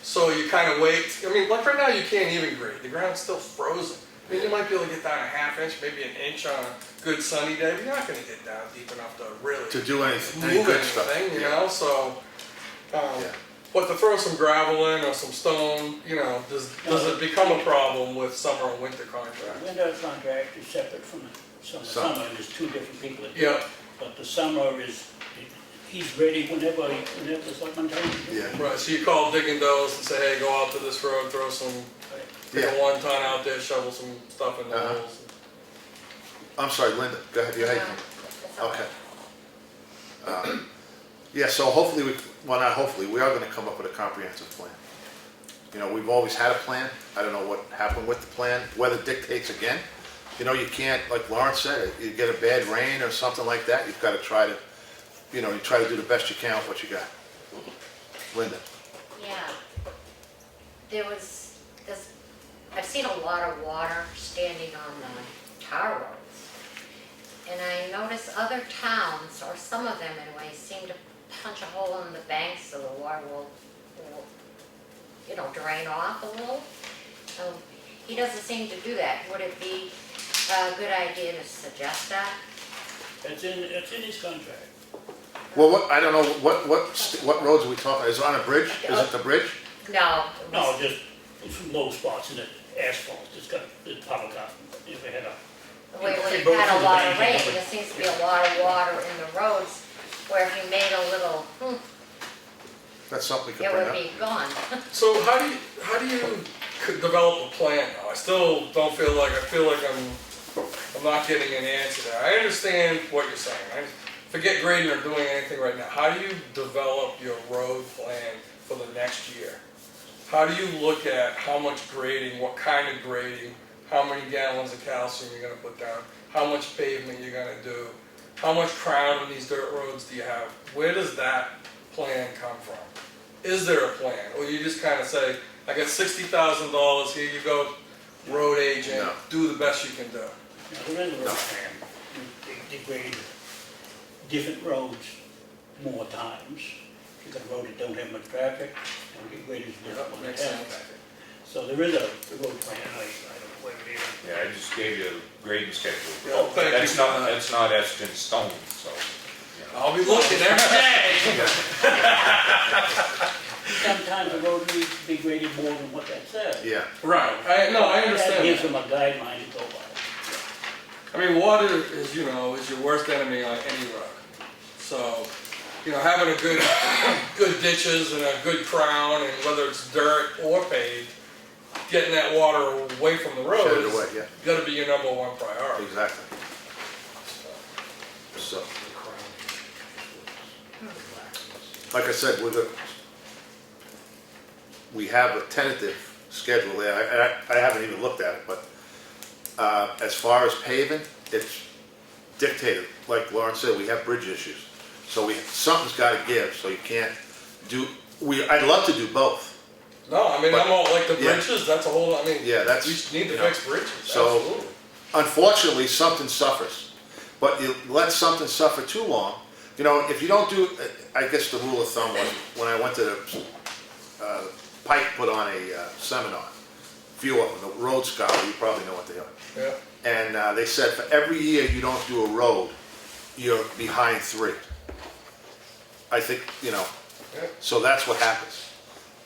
So you kinda wait, I mean, like right now you can't even grade, the ground's still frozen. I mean, you might be able to get down a half inch, maybe an inch on a good sunny day, but you're not gonna get down deep enough to really To do any move good stuff. anything, you know, so. Yeah. But to throw some gravel in or some stone, you know, does it become a problem with summer and winter contracts? Winter contract is separate from the summer. Summer. Summer, there's two different people that do Yeah. it. But the summer is, he's ready whenever the selectman tells him. Yeah. Right, so you call Digging Does and say, hey, go out to this road, throw some, take Yeah. a 1 ton out there, shovel some stuff in the Uh-huh. holes. I'm sorry, Linda, go ahead, you had No, me. that's all right. Okay. Yeah, so hopefully, well, not hopefully, we are gonna come up with a comprehensive plan. You know, we've always had a plan. I don't know what happened with the plan. Weather dictates again. You know, you can't, like Lawrence said, you get a bad rain or something like that, you've gotta try to, you know, you try to do the best you can with what you got. Linda? Yeah. I've seen a lot of water standing on the tar roads. And I notice other towns, or some of them anyway, seem to punch a hole in the bank so the water will drain off a little. He doesn't seem to do that. Would it be a good idea to suggest that? It's in his contract. Well, I don't know, what roads are we talking, is it on a bridge? Is it the bridge? No. No, just some low spots in the asphalt, it's got the power cut, if it had a. Where we've had a lot of rain, there seems to be a lot of water in the roads, where if you made a little, That's something we could it bring would up. be gone. So how do you develop a plan now? I still don't feel like, I'm not getting an answer there. I understand what you're saying. I forget grading or doing anything right now. How do you develop your road plan for the next year? How do you look at how much grading, what kind of grading, how many gallons of calcium you're gonna put down, how much pavement you're gonna do, how much crown on these dirt roads do you have? Where does that plan come from? Is there a plan? Or you just kind of say, I got $60,000, here you go, road agent, No. do the best you can do. Now, there is a road plan, they grade different roads more times. If you've got a road that don't have much traffic, and get graded different one that Makes has sense. traffic. So there is a road plan, I don't know where it is. Yeah, I just gave you a grading schedule. Oh, thank you. That's not etched in stone, so. you know. I'll be looking every day. Sometimes the road needs to be graded more than what that says. Yeah, Right, I That understand gives that. them a guideline to go by. I mean, water is, is your worst enemy on any road. So, having a good ditches and a good crown, and whether it's dirt or paved, getting that water away from the road Shed it is away, yeah. gotta be your number one priority. exactly. So, like I said, we have a tentative schedule there. I haven't even looked at it, but as far as paving, it's dictated. Like Lauren said, we have bridge issues. So something's gotta give, so you can't do, I'd love to do both. No, I mean, But- I'm all like the yeah. bridges, that's a whole, Yeah, that's, we need to you know, fix bridges, so- absolutely. unfortunately, something suffers. But you let something suffer too long, if you don't do, I guess the rule of thumb was, when I went to Pike put on a seminar, few of them, the Road Scholar, you probably know what they are. Yeah, And they said for every year you don't do a road, you're behind 3. I think, yeah. so that's what happens.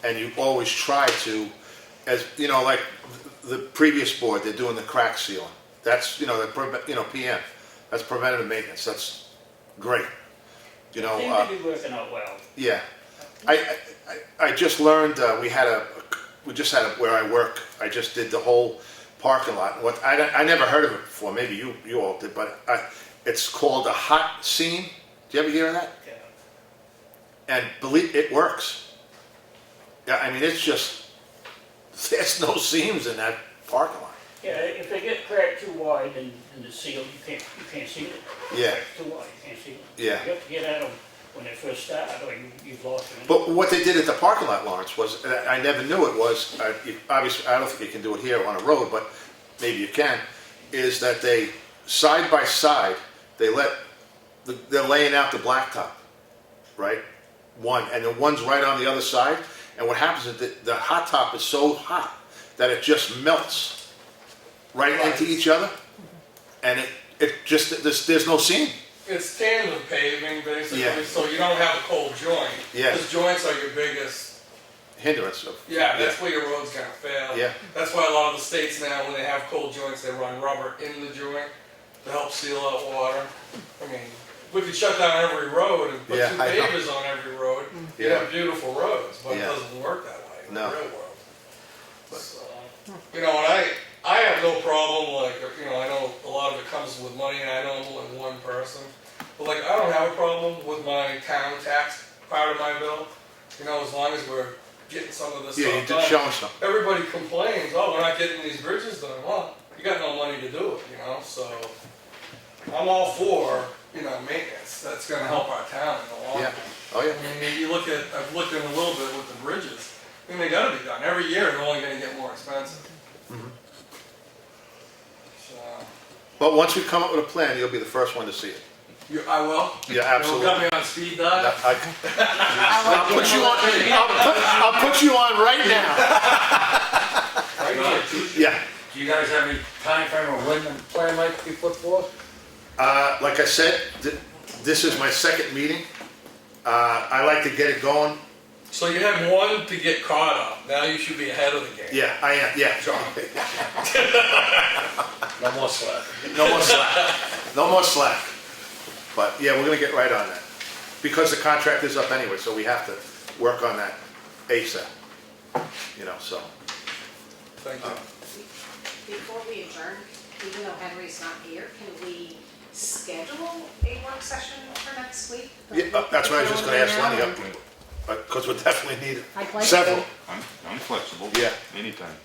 And you always try to, as, like the previous board, they're doing the crack sealing. That's, PM, that's preventative maintenance, that's great. Seems to be working out well. Yeah. I just learned, we just had where I work, I just did the whole parking lot. I never heard of it before, maybe you all did, but it's called a hot seam. Do you ever hear of that? Yeah. And believe, it works. Yeah, I mean, it's just, there's no seams in that parking lot. Yeah, if they get cracked too wide in the seal, you can't seal it. Yeah. Cracked too wide, you can't seal it. Yeah. You have to get at them when they first start, or you've lost them. But what they did at the parking lot, Lawrence, was, and I never knew it was, obviously, I don't think you can do it here on a road, but maybe you can, is that they, side by side, they're laying out the blacktop, right? One, and the one's right on the other side, and what happens is that the hot top is so hot that it just melts right into each other, and it just, there's no seam. It's tandem paving, basically, Yeah. so you don't have a cold joint. Yeah. Because joints are your biggest, Hindrance of. that's where your road's gonna fail. Yeah. That's why a lot of the states now, when they have cold joints, they run rubber in the joint to help seal out water. I mean, we could shut down every road and put Yeah, 2 I know. pavers on every road, you'd Yeah. have beautiful roads, but it Yeah. doesn't work that way in the No. real world. So, and I have no problem, like, I know a lot of it comes with money, and I know I'm only one person. But like, I don't have a problem with my town tax part of my bill, as long as we're getting some of this Yeah, you stuff did done. show us some. Everybody complains, oh, we're not getting these bridges done. Well, you got no money to do it, you know, so I'm all for, you know, maintenance, that's gonna help our town in the long Yeah. run. Oh, yeah. I mean, you look at, I've looked in a little bit with the bridges, I mean, they gotta be done, every year they're only gonna get more expensive. So, But once we come up with a plan, you'll be the first one to see it. I will. Yeah, absolutely. You'll got me on speed dial. I'll put you on, I'll put you on right now. Yeah. Do you guys have any time frame or when the plan might be put forth? Like I said, this is my second meeting. I like to get it going. So you had one to get caught up, now you should be ahead of the game. Yeah, I am, yeah. No more slack. No more slack. No more slack. But yeah, we're gonna get right on that. Because the contract is up anyway, so we have to work on that ASAP. You know, so. Thank you. Before we adjourn, even though Henry's not here, can we schedule a work session for next week? Yeah, that's what I was just gonna ask Lenny, because we definitely need I'd like several. to. I'm flexible. Yeah. Anytime.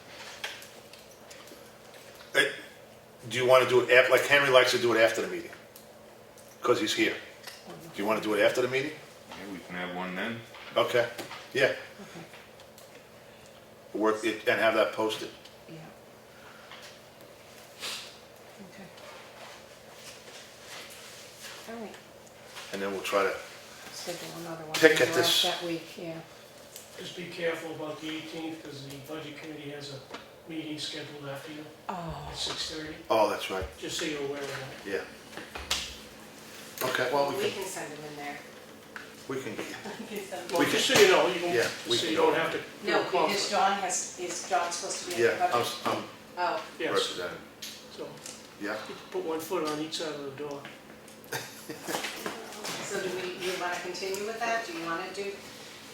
Do you wanna do it after, like Henry likes to do it after the meeting? Because he's here. Do you wanna do it after the meeting? Yeah, we can have one then. Okay, yeah. Work it and have that posted. Yeah. Okay. All right, And then we'll try to, schedule another one. Pick at for this- That week, yeah. Just be careful about the 18th, because the budget committee has a meeting scheduled after you Oh, at 6:30, oh, that's right, just so you're aware of that. yeah. Okay, well, we can send them in there. we can, Well, We just so you know, you Yeah, can, we so can you go. don't have to. do a No, because conflict. John is John supposed to be in the yeah, budget? I'm Oh, Yes, represented, so yeah. you can put one foot on each side of the door. so do you wanna continue with that? Do you wanna do,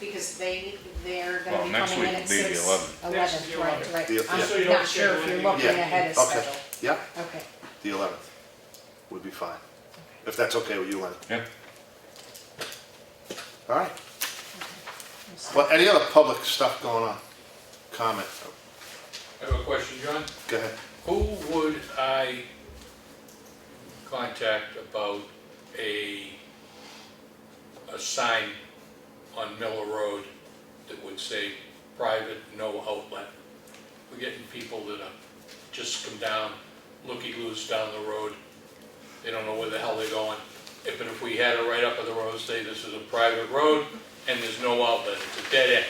because they're Well, gonna be next coming in week at will be the 6. 11th. Next is the Right, 11th. right. The- I'm yeah. So you don't not sure if schedule you're looking Yeah, ahead of okay. schedule. Yeah, Okay. the 11th would be fine, if that's okay with you, Lenny. Yeah. All right. Well, any other public stuff going on? Comment, I have a question, John. go ahead. Who would I contact about a sign on Miller Road that would say private, no outlet? We're getting people that are just come down, looky-loos down the road. They don't know where the hell they're going. But if we had it right up at the road, say this is a private road and there's no outlet, it's a dead end.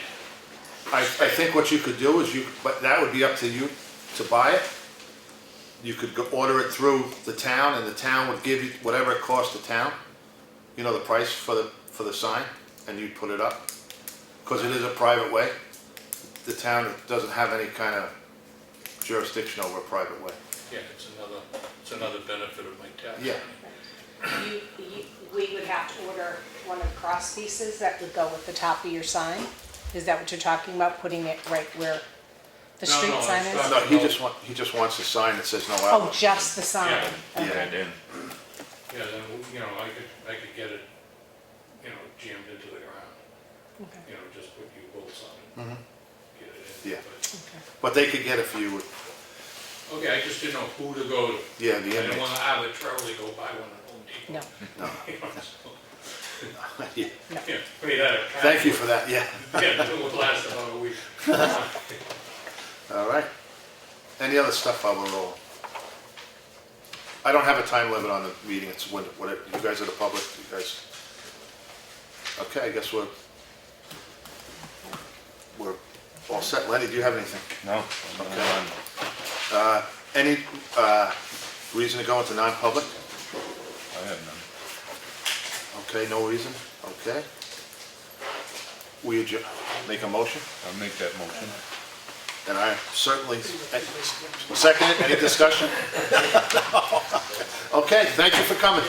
I think what you could do is but that would be up to you to buy it. You could order it through the town, and the town would give you whatever it costs the town, you know, the price for the sign, and you'd put it up. Because it is a private way. The town doesn't have any kind of jurisdiction over a private way. Yeah, it's another benefit of my tax. Yeah. We would have to order one of the cross pieces that would go with the top of your sign? Is that what you're talking about, putting it right where the No, street no, sign it's is? not. No, he just wants a sign that says no Oh, outlet. just the sign? Yeah. Okay. And then, Yeah, then, I could get it, jammed into the ground, Okay. just put U-bolts on it. Mhm. Get it in. Yeah. But- But they could get it for you, Okay, I just didn't know who to go to. yeah, I the didn't inmates. want to arbitrarily go buy one at Home Depot. No, No. So, Yeah. no. yeah, we had a. Thank you for that, yeah. Yeah, it would last about a week. All right. Any other stuff while we're rolling? I don't have a time limit on the meeting, it's whatever, you guys are the public, you guys. Okay, I guess we're all set. Lenny, do you have anything? no, Okay. Any reason to go into non-public? I have none. Okay, no reason, okay. We make a motion, I'll make that motion. and I certainly second it, any discussion? Okay, thank you for coming.